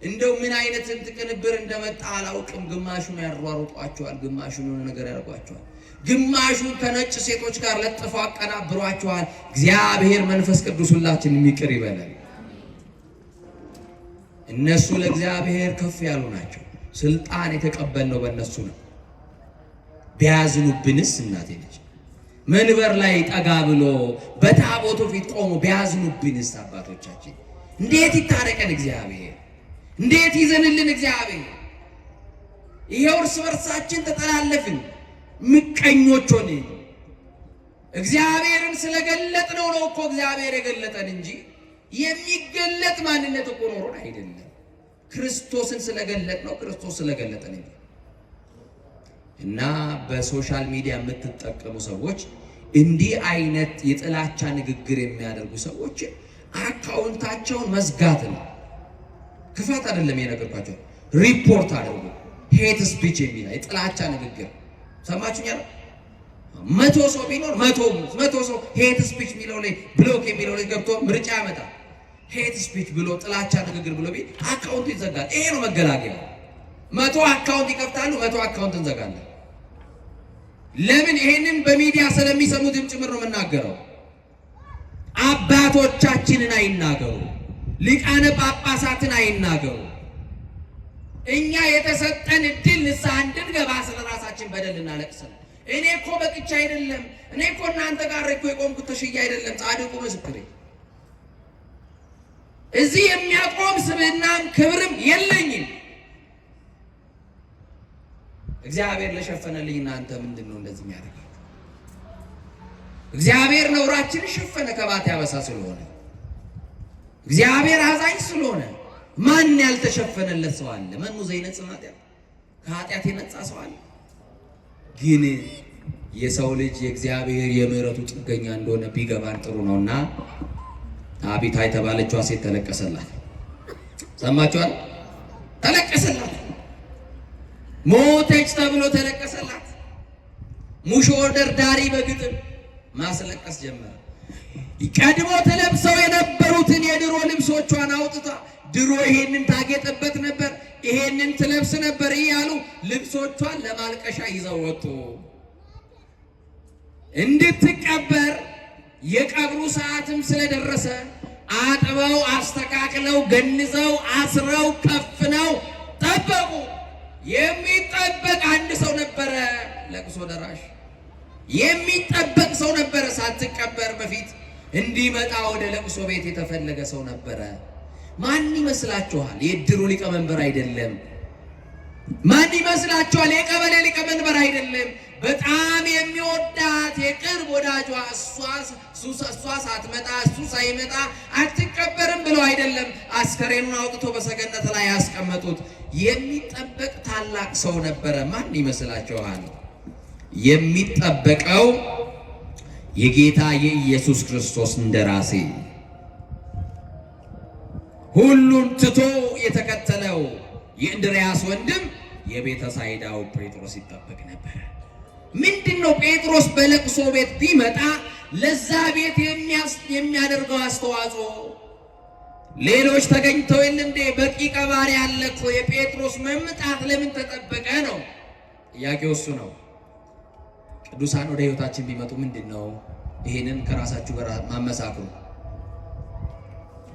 እንደው ምን አይነት ቅንብር እንደመጣ አላውቅም። ግማሹን ያሯሩጧቸዋል፣ ግማሹን የሆነ ነገር ያደርጓቸዋል፣ ግማሹን ከነጭ ሴቶች ጋር ለጥፈው አቀናብሯቸዋል። እግዚአብሔር መንፈስ ቅዱስ ሁላችንን ይቅር ይበላል። እነሱ ለእግዚአብሔር ከፍ ያሉ ናቸው። ስልጣን የተቀበልነው በእነሱ ነው። ቢያዝኑብንስ እናቴ ልጅ መንበር ላይ ጠጋ ብሎ በታቦቱ ፊት ቆሞ ቢያዝኑብንስ አባቶቻችን እንዴት ይታረቀን እግዚአብሔር? እንዴት ይዘንልን እግዚአብሔር? ይሄው እርስ በርሳችን ተጠላለፍን፣ ምቀኞች ሆንን። እግዚአብሔርን ስለገለጥነው ነው እኮ እግዚአብሔር የገለጠን እንጂ የሚገለጥ ማንነት እኮ ኖሮን አይደለም። ክርስቶስን ስለገለጥ ነው፣ ክርስቶስ ስለገለጠን እንጂ። እና በሶሻል ሚዲያ የምትጠቀሙ ሰዎች እንዲህ አይነት የጥላቻ ንግግር የሚያደርጉ ሰዎች አካውንታቸውን መዝጋት ነው። ክፋት አይደለም የነገርኳቸው። ሪፖርት አድርጉ። ሄት ስፒች የሚል የጥላቻ ንግግር ሰማችሁኛል? 100 ሰው ቢኖር 100 ሰው ሄት ስፒች የሚለው ላይ ብሎክ የሚለው ላይ ገብቶ ምርጫ ያመጣል። ሄት ስፒች ብሎ ጥላቻ ንግግር ብሎ ቢል አካውንቱ ይዘጋል። ይሄ ነው መገላገያ። 100 አካውንት ይከፍታሉ፣ 100 አካውንት እንዘጋለን። ለምን? ይሄንን በሚዲያ ስለሚሰሙትም ጭምር ነው የምናገረው። አባቶቻችንን አይናገሩ፣ ሊቃነ ጳጳሳትን አይናገሩ። እኛ የተሰጠን እድል ንስሐ እንድንገባ ስለራሳችን በደል እናለቅሳለን። እኔ እኮ በቅቻ አይደለም፣ እኔ እኮ እናንተ ጋር እኮ የቆምኩት ተሽዬ አይደለም። ጻድቁ ምስክሬ እዚህ የሚያቆም ስብዕናም ክብርም የለኝም። እግዚአብሔር ለሸፈነልኝ እናንተ ምንድን ነው እንደዚህ የሚያደርጋችሁ? እግዚአብሔር ነውራችን ሸፈነ ከባት ያበሳ ስለሆነ፣ እግዚአብሔር አዛኝ ስለሆነ ማን ያልተሸፈነለት ሰው አለ? መኑ ዘይነጽእ ኃጢአት፣ ከኃጢአት የነጻ ሰው አለ? ግን የሰው ልጅ የእግዚአብሔር የምህረቱ ጥገኛ እንደሆነ ቢገባን ጥሩ ነውና አቢታ የተባለችዋ ሴት ተለቀሰላት። ሰማችኋል? ተለቀሰላት። ሞተች ተብሎ ተለቀሰላት። ሙሾ ደርዳሪ በግጥም ማስለቀስ ጀመረ። ቀድሞ ተለብሰው የነበሩትን የድሮ ልብሶቿን አውጥታ ድሮ ይሄንን ታጌጥበት ነበር፣ ይሄንን ትለብስ ነበር እያሉ ልብሶቿን ለማልቀሻ ይዘው ወጡ። እንድትቀበር የቀብሩ ሰዓትም ስለደረሰ አጥበው አስተካክለው ገንዘው አስረው ከፍነው ጠበቁ። የሚጠበቅ አንድ ሰው ነበረ፣ ለቅሶ ደራሽ የሚጠበቅ ሰው ነበረ። ሳትቀበር በፊት እንዲመጣ ወደ ለቅሶ ቤት የተፈለገ ሰው ነበረ። ማን ይመስላችኋል? የእድሩ ሊቀመንበር አይደለም። ማን ይመስላችኋል? የቀበሌ ሊቀመንበር አይደለም። በጣም የሚወዳት የቅርብ ወዳጇ እሷ ሳትመጣ እሱ ሳይመጣ አትቀበርም ብለው አይደለም አስከሬኑን አውጥቶ በሰገነት ላይ ያስቀመጡት። የሚጠበቅ ታላቅ ሰው ነበረ። ማን ይመስላችኋል? የሚጠበቀው የጌታ የኢየሱስ ክርስቶስ እንደራሴ ሁሉን ትቶ የተከተለው የእንድርያስ ወንድም የቤተ ሳይዳው ጴጥሮስ ይጠበቅ ነበር። ምንድነው? ጴጥሮስ በለቅሶ ቤት ቢመጣ ለዛ ቤት የሚያደርገው አስተዋጽኦ ሌሎች ተገኝተው የለ እንዴ? በቂ ቀባሪ ያለ እኮ የጴጥሮስ መምጣት ለምን ተጠበቀ ነው ጥያቄው። እሱ ነው። ቅዱሳን ወደ ሕይወታችን ቢመጡ ምንድነው? ይሄንን ከራሳችሁ ጋር ማመሳከሩ።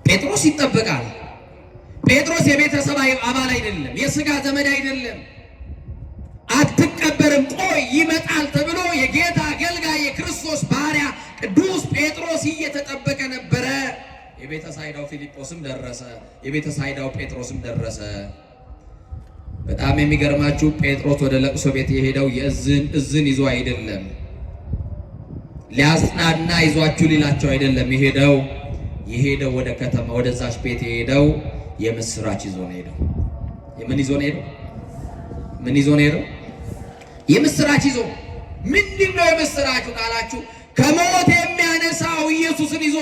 ጴጥሮስ ይጠበቃል። ጴጥሮስ የቤተሰብ አባል አይደለም፣ የሥጋ ዘመድ አይደለም። አትቀበርም፣ ቆይ ይመጣል ተብሎ የጌታ አገልጋይ የክርስቶስ ባሪያ ቅዱስ ጴጥሮስ እየተጠበቀ ነበረ። የቤተ ሳይዳው ፊልጶስም ደረሰ፣ የቤተ ሳይዳው ጴጥሮስም ደረሰ። በጣም የሚገርማችሁ ጴጥሮስ ወደ ለቅሶ ቤት የሄደው እዝን ይዞ አይደለም፣ ሊያጽናና ይዟችሁ ሊላቸው አይደለም የሄደው ወደ ከተማ ወደዛች ቤት የሄደው የምስራች ይዞ ነው ሄደው። ምን ይዞ ነው ሄደው? ምን ይዞ ነው ሄደው? የምስራች ይዞ። ምንድነው የምስራቹ ካላችሁ ከሞት የሚያነሳው ኢየሱስን ይዞ።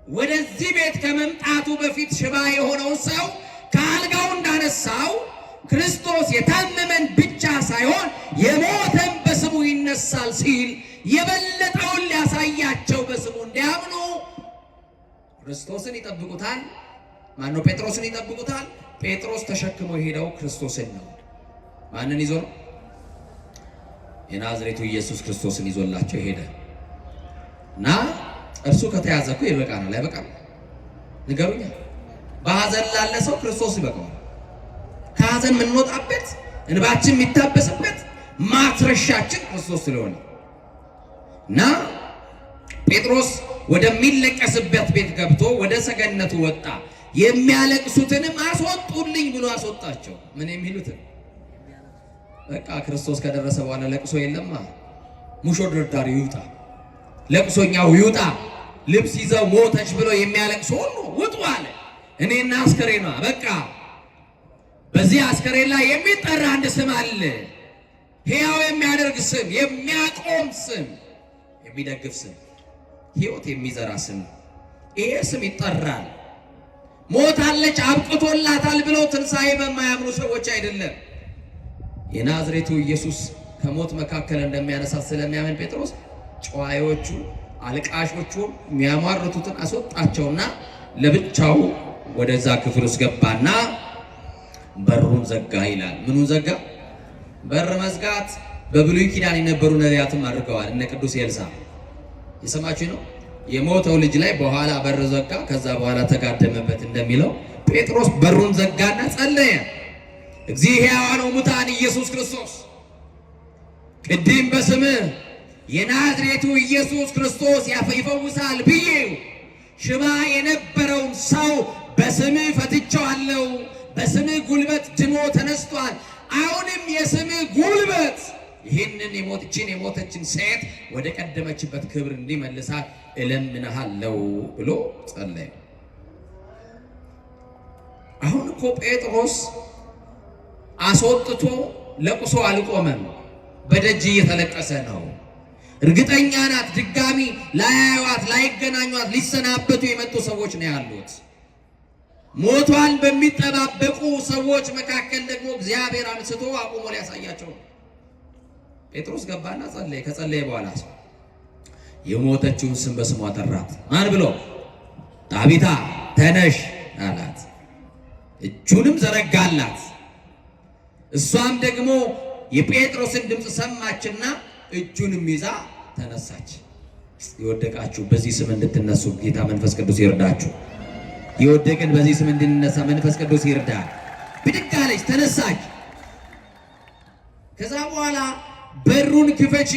ወደዚህ ቤት ከመምጣቱ በፊት ሽባ የሆነውን ሰው ከአልጋው እንዳነሳው ክርስቶስ የታመመን ብቻ ሳይሆን የሞተን በስሙ ይነሳል ሲል የበለጠውን ሊያሳያቸው በስሙ እንዲያምኑ ክርስቶስን ይጠብቁታል። ማነው? ጴጥሮስን ይጠብቁታል። ጴጥሮስ ተሸክሞ የሄደው ክርስቶስን ነው። ማንን ይዞ ነው? የናዝሬቱ ኢየሱስ ክርስቶስን ይዞላቸው ሄደ እና እርሱ ከተያዘ እኮ ይበቃናል። አይበቃም? ንገሩኛ። በሐዘን ላለ ሰው ክርስቶስ ይበቃዋል። ከሐዘን የምንወጣበት እንባችን የሚታበስበት ማትረሻችን ክርስቶስ ስለሆነ እና ጴጥሮስ ወደሚለቀስበት ቤት ገብቶ ወደ ሰገነቱ ወጣ። የሚያለቅሱትንም አስወጡልኝ ብሎ አስወጣቸው። ምን የሚሉትን? በቃ ክርስቶስ ከደረሰ በኋላ ለቅሶ የለማ። ሙሾ ደርዳሪው ይውጣ፣ ለቅሶኛው ይውጣ። ልብስ ይዘው ሞተች ብሎ የሚያለቅሱ ሁሉ ውጡ አለ። እኔና አስከሬኗ በቃ በዚህ አስከሬን ላይ የሚጠራ አንድ ስም አለ። ሕያው የሚያደርግ ስም፣ የሚያቆም ስም፣ የሚደግፍ ስም፣ ሕይወት የሚዘራ ስም። ይሄ ስም ይጠራል። ሞታለች አብቅቶላታል ብለው ትንሣኤ በማያምኑ ሰዎች አይደለም። የናዝሬቱ ኢየሱስ ከሞት መካከል እንደሚያነሳት ስለሚያምን ጴጥሮስ ጨዋዮቹ አልቃሾቹ የሚያሟርቱትን አስወጣቸውና ለብቻው ወደዛ ክፍል ውስጥ ገባና በሩን ዘጋ ይላል። ምኑን ዘጋ? በር መዝጋት በብሉይ ኪዳን የነበሩ ነቢያትም አድርገዋል። እነ ቅዱስ ኤልሳዕ የሰማችሁ ነው። የሞተው ልጅ ላይ በኋላ በር ዘጋ። ከዛ በኋላ ተጋደመበት እንደሚለው ጴጥሮስ በሩን ዘጋና ጸለየ። እግዚእ ሕያዋን ወሙታን ኢየሱስ ክርስቶስ ቅድም በስምህ የናዝሬቱ ኢየሱስ ክርስቶስ ይፈውሳል ብዬ ሽባ የነበረውን ሰው በስምህ ፈትቼዋለሁ። በስምህ ጉልበት ድኖ ተነስቷል። አሁንም የስምህ ጉልበት ይህንን የሞተችን ሴት ወደ ቀደመችበት ክብር እንዲመልሳት እለምንሃለሁ ብሎ ጸለየ። አሁን እኮ ጴጥሮስ አስወጥቶ ለቅሶ አልቆመም። በደጅ እየተለቀሰ ነው። እርግጠኛ ናት ድጋሚ ላያዩዋት ላይገናኟት ሊሰናበቱ የመጡ ሰዎች ነው ያሉት። ሞቷን በሚጠባበቁ ሰዎች መካከል ደግሞ እግዚአብሔር አንስቶ አቁሞ ሊያሳያቸው ነው። ጴጥሮስ ገባና ጸለየ። ከጸለየ በኋላ የሞተችውን ስም በስሟ ጠራት። ማን ብሎ? ጣቢታ ተነሽ አላት። እጁንም ዘረጋላት። እሷም ደግሞ የጴጥሮስን ድምፅ ሰማችና እጁንም ይዛ ተነሳች። የወደቃችሁ በዚህ ስም እንድትነሱ ጌታ መንፈስ ቅዱስ ይርዳችሁ። የወደቅን በዚህ ስም እንድንነሳ መንፈስ ቅዱስ ይርዳል። ብድግ አለች፣ ተነሳች። ከዛ በኋላ በሩን ክፈቺ፣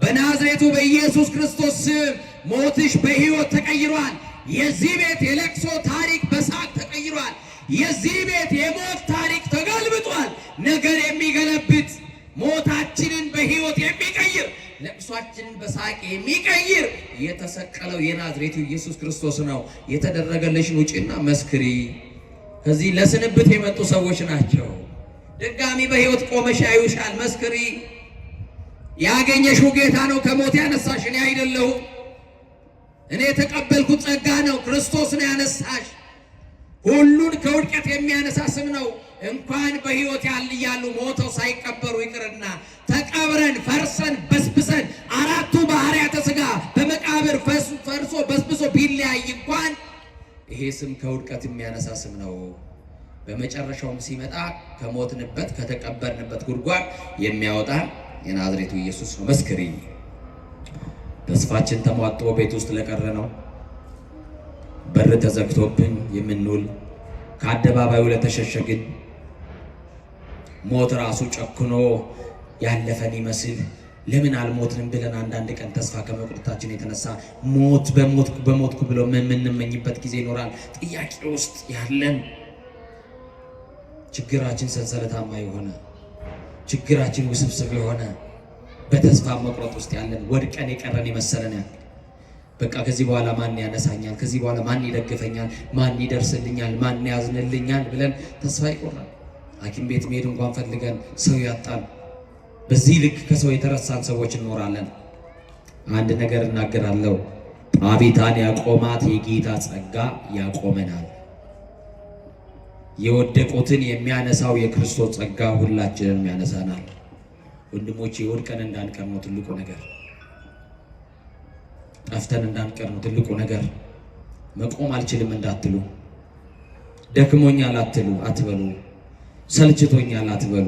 በናዝሬቱ በኢየሱስ ክርስቶስ ስም ሞትሽ በሕይወት ተቀይሯል። የዚህ ቤት የለቅሶ ታሪክ በሳቅ ተቀይሯል። የዚህ ቤት የሞት ታሪክ ተገልብጧል። ነገር የሚገለብጥ ሞታችንን በሕይወት የሚቀይር ለቅሷችንን በሳቅ የሚቀይር የተሰቀለው የናዝሬቱ ኢየሱስ ክርስቶስ ነው። የተደረገልሽን ውጪና መስክሪ። ከዚህ ለስንብት የመጡ ሰዎች ናቸው። ድጋሚ በሕይወት ቆመሽ ያዩሻል። መስክሪ። ያገኘሽው ጌታ ነው ከሞት ያነሳሽ፣ እኔ አይደለሁም። እኔ የተቀበልኩት ጸጋ ነው። ክርስቶስ ነው ያነሳሽ። ሁሉን ከውድቀት የሚያነሳ ስም ነው። እንኳን በሕይወት ያሉ ሞተው ሳይቀበሩ ይቅርና ተቀብረን ፈርሰን በስብሰን አራቱ ባህርያተ ሥጋ በመቃብር ፈርሶ በስብሶ ቢለያይ እንኳን ይሄ ስም ከውድቀት የሚያነሳ ስም ነው። በመጨረሻውም ሲመጣ ከሞትንበት ከተቀበርንበት ጉድጓድ የሚያወጣ የናዝሬቱ ኢየሱስ ነው። መስክሪ። ተስፋችን ተሟጦ ቤት ውስጥ ለቀረ ነው፣ በር ተዘግቶብን የምንውል ከአደባባዩ ለተሸሸግን፣ ሞት ራሱ ጨክኖ ያለፈን ይመስል ለምን አልሞትንም ብለን አንዳንድ ቀን ተስፋ ከመቁረጣችን የተነሳ ሞት በሞትኩ ብሎ የምንመኝበት ጊዜ ይኖራል። ጥያቄ ውስጥ ያለን ችግራችን ሰንሰለታማ የሆነ ችግራችን ውስብስብ የሆነ በተስፋ መቁረጥ ውስጥ ያለን ወድቀን የቀረን የመሰለን ያለ በቃ ከዚህ በኋላ ማን ያነሳኛል? ከዚህ በኋላ ማን ይደግፈኛል? ማን ይደርስልኛል? ማን ያዝንልኛል? ብለን ተስፋ ይቆራል። ሐኪም ቤት መሄድ እንኳን ፈልገን ሰው ያጣን፣ በዚህ ልክ ከሰው የተረሳን ሰዎች እንኖራለን። አንድ ነገር እናገራለሁ። ጣቢታን ያቆማት የጌታ ጸጋ ያቆመናል። የወደቁትን የሚያነሳው የክርስቶስ ጸጋ ሁላችንን ያነሳናል። ወንድሞቼ ወድቀን እንዳንቀር ነው ትልቁ ነገር። ጠፍተን እንዳንቀር ነው ትልቁ ነገር። መቆም አልችልም እንዳትሉ፣ ደክሞኛል አትበሉ፣ ሰልችቶኛል አትበሉ።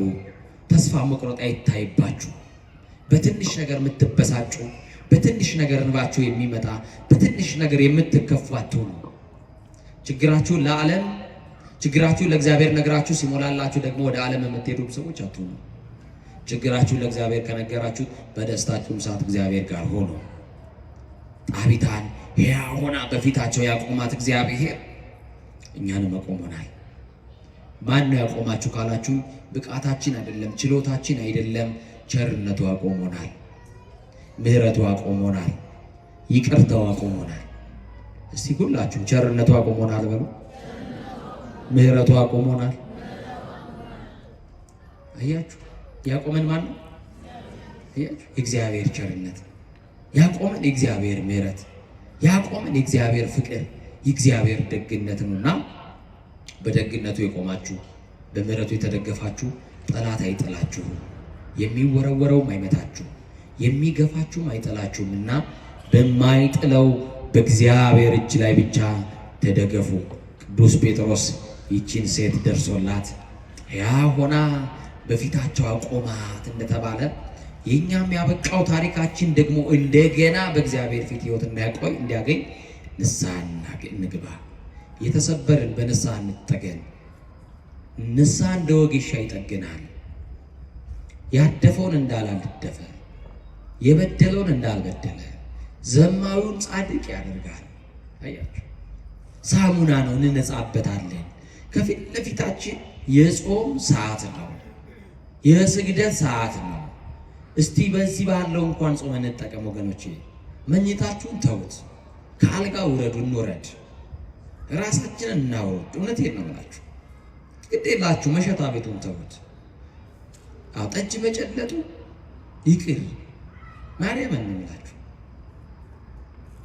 ተስፋ መቁረጥ አይታይባችሁ። በትንሽ ነገር የምትበሳጩ፣ በትንሽ ነገር እንባችሁ የሚመጣ፣ በትንሽ ነገር የምትከፉ አትሁኑ። ችግራችሁን ለዓለም ችግራችሁን ለእግዚአብሔር ነግራችሁ ሲሞላላችሁ ደግሞ ወደ ዓለም የምትሄዱ ሰዎች አትሁኑ። ችግራችሁን ለእግዚአብሔር ከነገራችሁ በደስታችሁም ሰዓት እግዚአብሔር ጋር ሆኖ ጣቢታን ሕያው ሆና በፊታቸው ያቆማት እግዚአብሔር እኛንም መቆሞናል። ማን ነው ያቆማችሁ ካላችሁ ብቃታችን አይደለም፣ ችሎታችን አይደለም፣ ቸርነቱ አቆሞናል፣ ምሕረቱ አቆሞናል፣ ይቅርታው አቆሞናል። እስቲ ሁላችሁ ቸርነቱ አቆሞናል በሉ። ምሕረቱ አቆሞናል። አያችሁ ያቆመን ማን ነው? አያችሁ የእግዚአብሔር ቸርነት ያቆመን፣ የእግዚአብሔር ምሕረት ያቆመን፣ የእግዚአብሔር ፍቅር፣ የእግዚአብሔር ደግነት ነውና በደግነቱ የቆማችሁ በምሕረቱ የተደገፋችሁ ጠላት አይጥላችሁም፣ የሚወረወረውም አይመታችሁም፣ የሚገፋችሁም አይጥላችሁምና በማይጥለው በእግዚአብሔር እጅ ላይ ብቻ ተደገፉ። ቅዱስ ጴጥሮስ ይቺን ሴት ደርሶላት ሕያው ሆና በፊታቸው አቆማት እንደተባለ የኛም ያበቃው ታሪካችን ደግሞ እንደገና በእግዚአብሔር ፊት ሕይወት እንዲያገኝ ንስሐ እንግባ። የተሰበርን በንስሐ እንጠገን። ንስሐ እንደ ወጌሻ ይጠግናል። ያደፈውን እንዳላልደፈ፣ የበደለውን እንዳልበደለ፣ ዘማዊውን ጻድቅ ያደርጋል። አያችሁ፣ ሳሙና ነው፣ እንነጻበታለን። ከፊት ለፊታችን የጾም ሰዓት ነው፣ የስግደት ሰዓት ነው። እስቲ በዚህ ባለው እንኳን ጾም እንጠቀም ወገኖቼ። መኝታችሁን ተውት፣ ከአልጋ ውረዱ፣ እንውረድ፣ ራሳችንን እናውረድ። እውነቴን ነው የምላችሁ፣ ግድ የላችሁ መሸታ ቤቱን ተውት። ጠጅ መጨለጡ ይቅር፣ ማርያምን ነው የምላችሁ።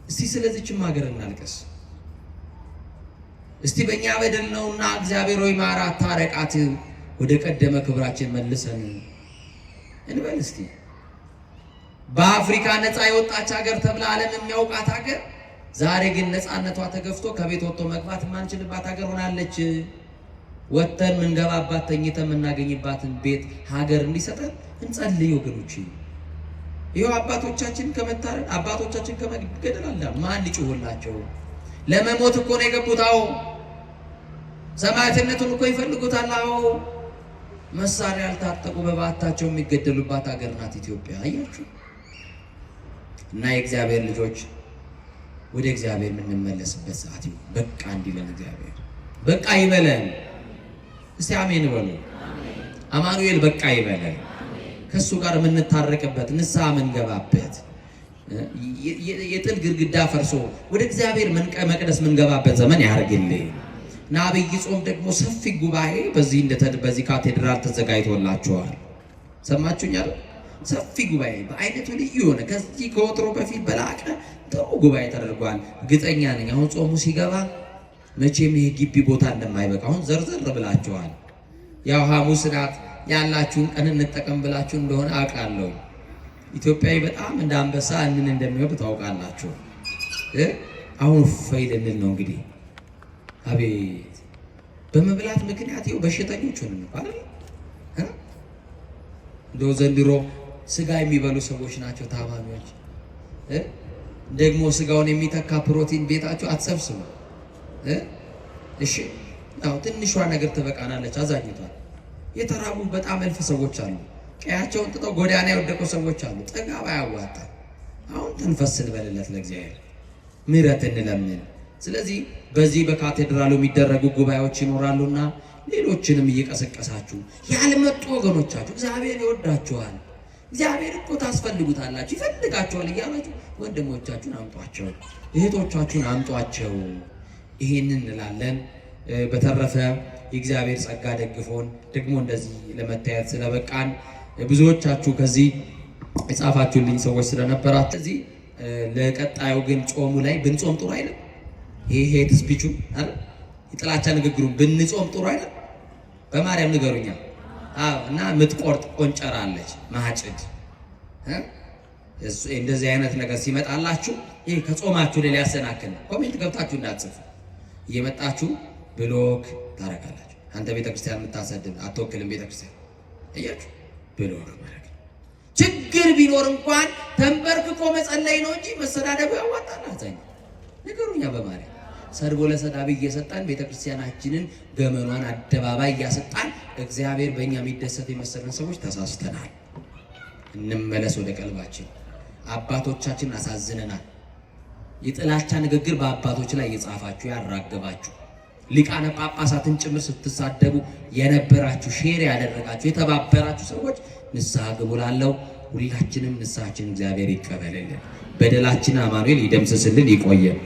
እስቲ ስለዚችም ሀገር እናልቀስ። እስቲ በእኛ በደል ነውና እግዚአብሔር ሆይ ማራት፣ ታረቃት፣ ወደ ቀደመ ክብራችን መልሰን እንበል። እስቲ በአፍሪካ ነፃ የወጣች ሀገር ተብላ ዓለም የሚያውቃት ሀገር ዛሬ ግን ነፃነቷ ተገፍቶ ከቤት ወጥቶ መግባት የማንችልባት ሀገር ሆናለች። ወጥተን ምንገባባት ተኝተን የምናገኝባትን ቤት ሀገር እንዲሰጠን እንጸልይ ወገኖች። ይኸው አባቶቻችን ከመታረድ አባቶቻችን ከመገደል አልዳኑ። ማን ይጮህላቸው? ለመሞት እኮ ነው የገቡት። አዎ ሰማዕትነቱን እኮ ይፈልጉታል። አዎ መሳሪያ ያልታጠቁ በባታቸው የሚገደሉባት ሀገር ናት ኢትዮጵያ። አያችሁ። እና የእግዚአብሔር ልጆች ወደ እግዚአብሔር የምንመለስበት ሰዓት ይሁን። በቃ እንዲለን እግዚአብሔር በቃ ይበለን። እስቲ አሜን በሉ። አማኑኤል በቃ ይበለን። ከሱ ጋር የምንታረቅበት ንስሐ የምንገባበት የጥል ግድግዳ ፈርሶ ወደ እግዚአብሔር መቅደስ የምንገባበት ዘመን ያርግልኝ። እና አብይ ጾም ደግሞ ሰፊ ጉባኤ በዚህ ካቴድራል ተዘጋጅቶላችኋል። ሰማችሁኛል? ሰፊ ጉባኤ በአይነቱ ልዩ የሆነ ከዚህ ከወትሮ በፊት በላቀ ጥሩ ጉባኤ ተደርጓል። እርግጠኛ ነኝ አሁን ጾሙ ሲገባ መቼም ይሄ ግቢ ቦታ እንደማይበቃ አሁን ዘርዘር ብላችኋል። ያው ሐሙስ ናት ያላችሁን ቀን እንጠቀም ብላችሁ እንደሆነ አውቃለሁ። ኢትዮጵያዊ በጣም እንደ አንበሳ እንን እንደሚወድ ታውቃላችሁ። አሁን ፈይል እንል ነው እንግዲህ። አቤት በመብላት ምክንያት ይኸው በሽተኞች ሆነን አይደል? እንደው ዘንድሮ ስጋ የሚበሉ ሰዎች ናቸው ታማሚዎች። ደግሞ ስጋውን የሚተካ ፕሮቲን ቤታችሁ አትሰብስቡ። እሺ ያው ትንሿ ነገር ትበቃናለች። አዛኝቷል። የተራቡ በጣም እልፍ ሰዎች አሉ። ቀያቸውን ጥጠው ጎዳና የወደቁ ሰዎች አሉ። ጥጋብ አያዋጣም። አሁን ተንፈስ እንበልለት ለእግዚአብሔር፣ ምሕረት እንለምን። ስለዚህ በዚህ በካቴድራሉ የሚደረጉ ጉባኤዎች ይኖራሉና ሌሎችንም እየቀሰቀሳችሁ ያልመጡ ወገኖቻችሁ እግዚአብሔር ይወዳችኋል፣ እግዚአብሔር እኮ ታስፈልጉታላችሁ፣ ይፈልጋችኋል እያላችሁ ወንድሞቻችሁን አምጧቸው፣ እህቶቻችሁን አምጧቸው። ይሄንን እንላለን። በተረፈ የእግዚአብሔር ጸጋ ደግፎን ደግሞ እንደዚህ ለመታየት ስለበቃን ብዙዎቻችሁ ከዚህ የጻፋችሁልኝ ሰዎች ስለነበራችሁ እዚህ ለቀጣዩ ግን ጾሙ ላይ ብንጾም ጥሩ አይደል? ይሄ ሄት ስፒቹ አይደል? የጥላቻ ንግግሩን ብንጾም ጥሩ አይደል? በማርያም ንገሩኛ። እና ምትቆርጥ ቆንጨራ አለች ማጭድ። እንደዚህ አይነት ነገር ሲመጣላችሁ ይሄ ከጾማችሁ ላይ ሊያሰናክል ኮሜንት ገብታችሁ እንዳትጽፉ እየመጣችሁ ብሎክ ታረጋላችሁ። አንተ ቤተክርስቲያን የምታሰድብ አትወክልም ቤተክርስቲያን እያችሁ ብሎክ ማድረግ። ችግር ቢኖር እንኳን ተንበርክኮ መጸለይ ነው እንጂ መሰዳደቡ ያዋጣል። አዛኝ ንገሩኛ በማርያም ሰርቦ ለሰዳቢ እየሰጣን ቤተክርስቲያናችንን ገመኗን አደባባይ እያሰጣን እግዚአብሔር በእኛ የሚደሰት የመሰለን ሰዎች ተሳስተናል። እንመለስ ወደ ቀልባችን። አባቶቻችን አሳዝነናል። የጥላቻ ንግግር በአባቶች ላይ የጻፋችሁ ያራገባችሁ ሊቃነ ጳጳሳትን ጭምር ስትሳደቡ የነበራችሁ ሼር ያደረጋችሁ የተባበራችሁ ሰዎች ንስሐ ግቡ እላለሁ። ሁላችንም ንስሐችን እግዚአብሔር ይቀበልልን፣ በደላችን አማኑኤል ይደምስስልን፣ ይቆየን።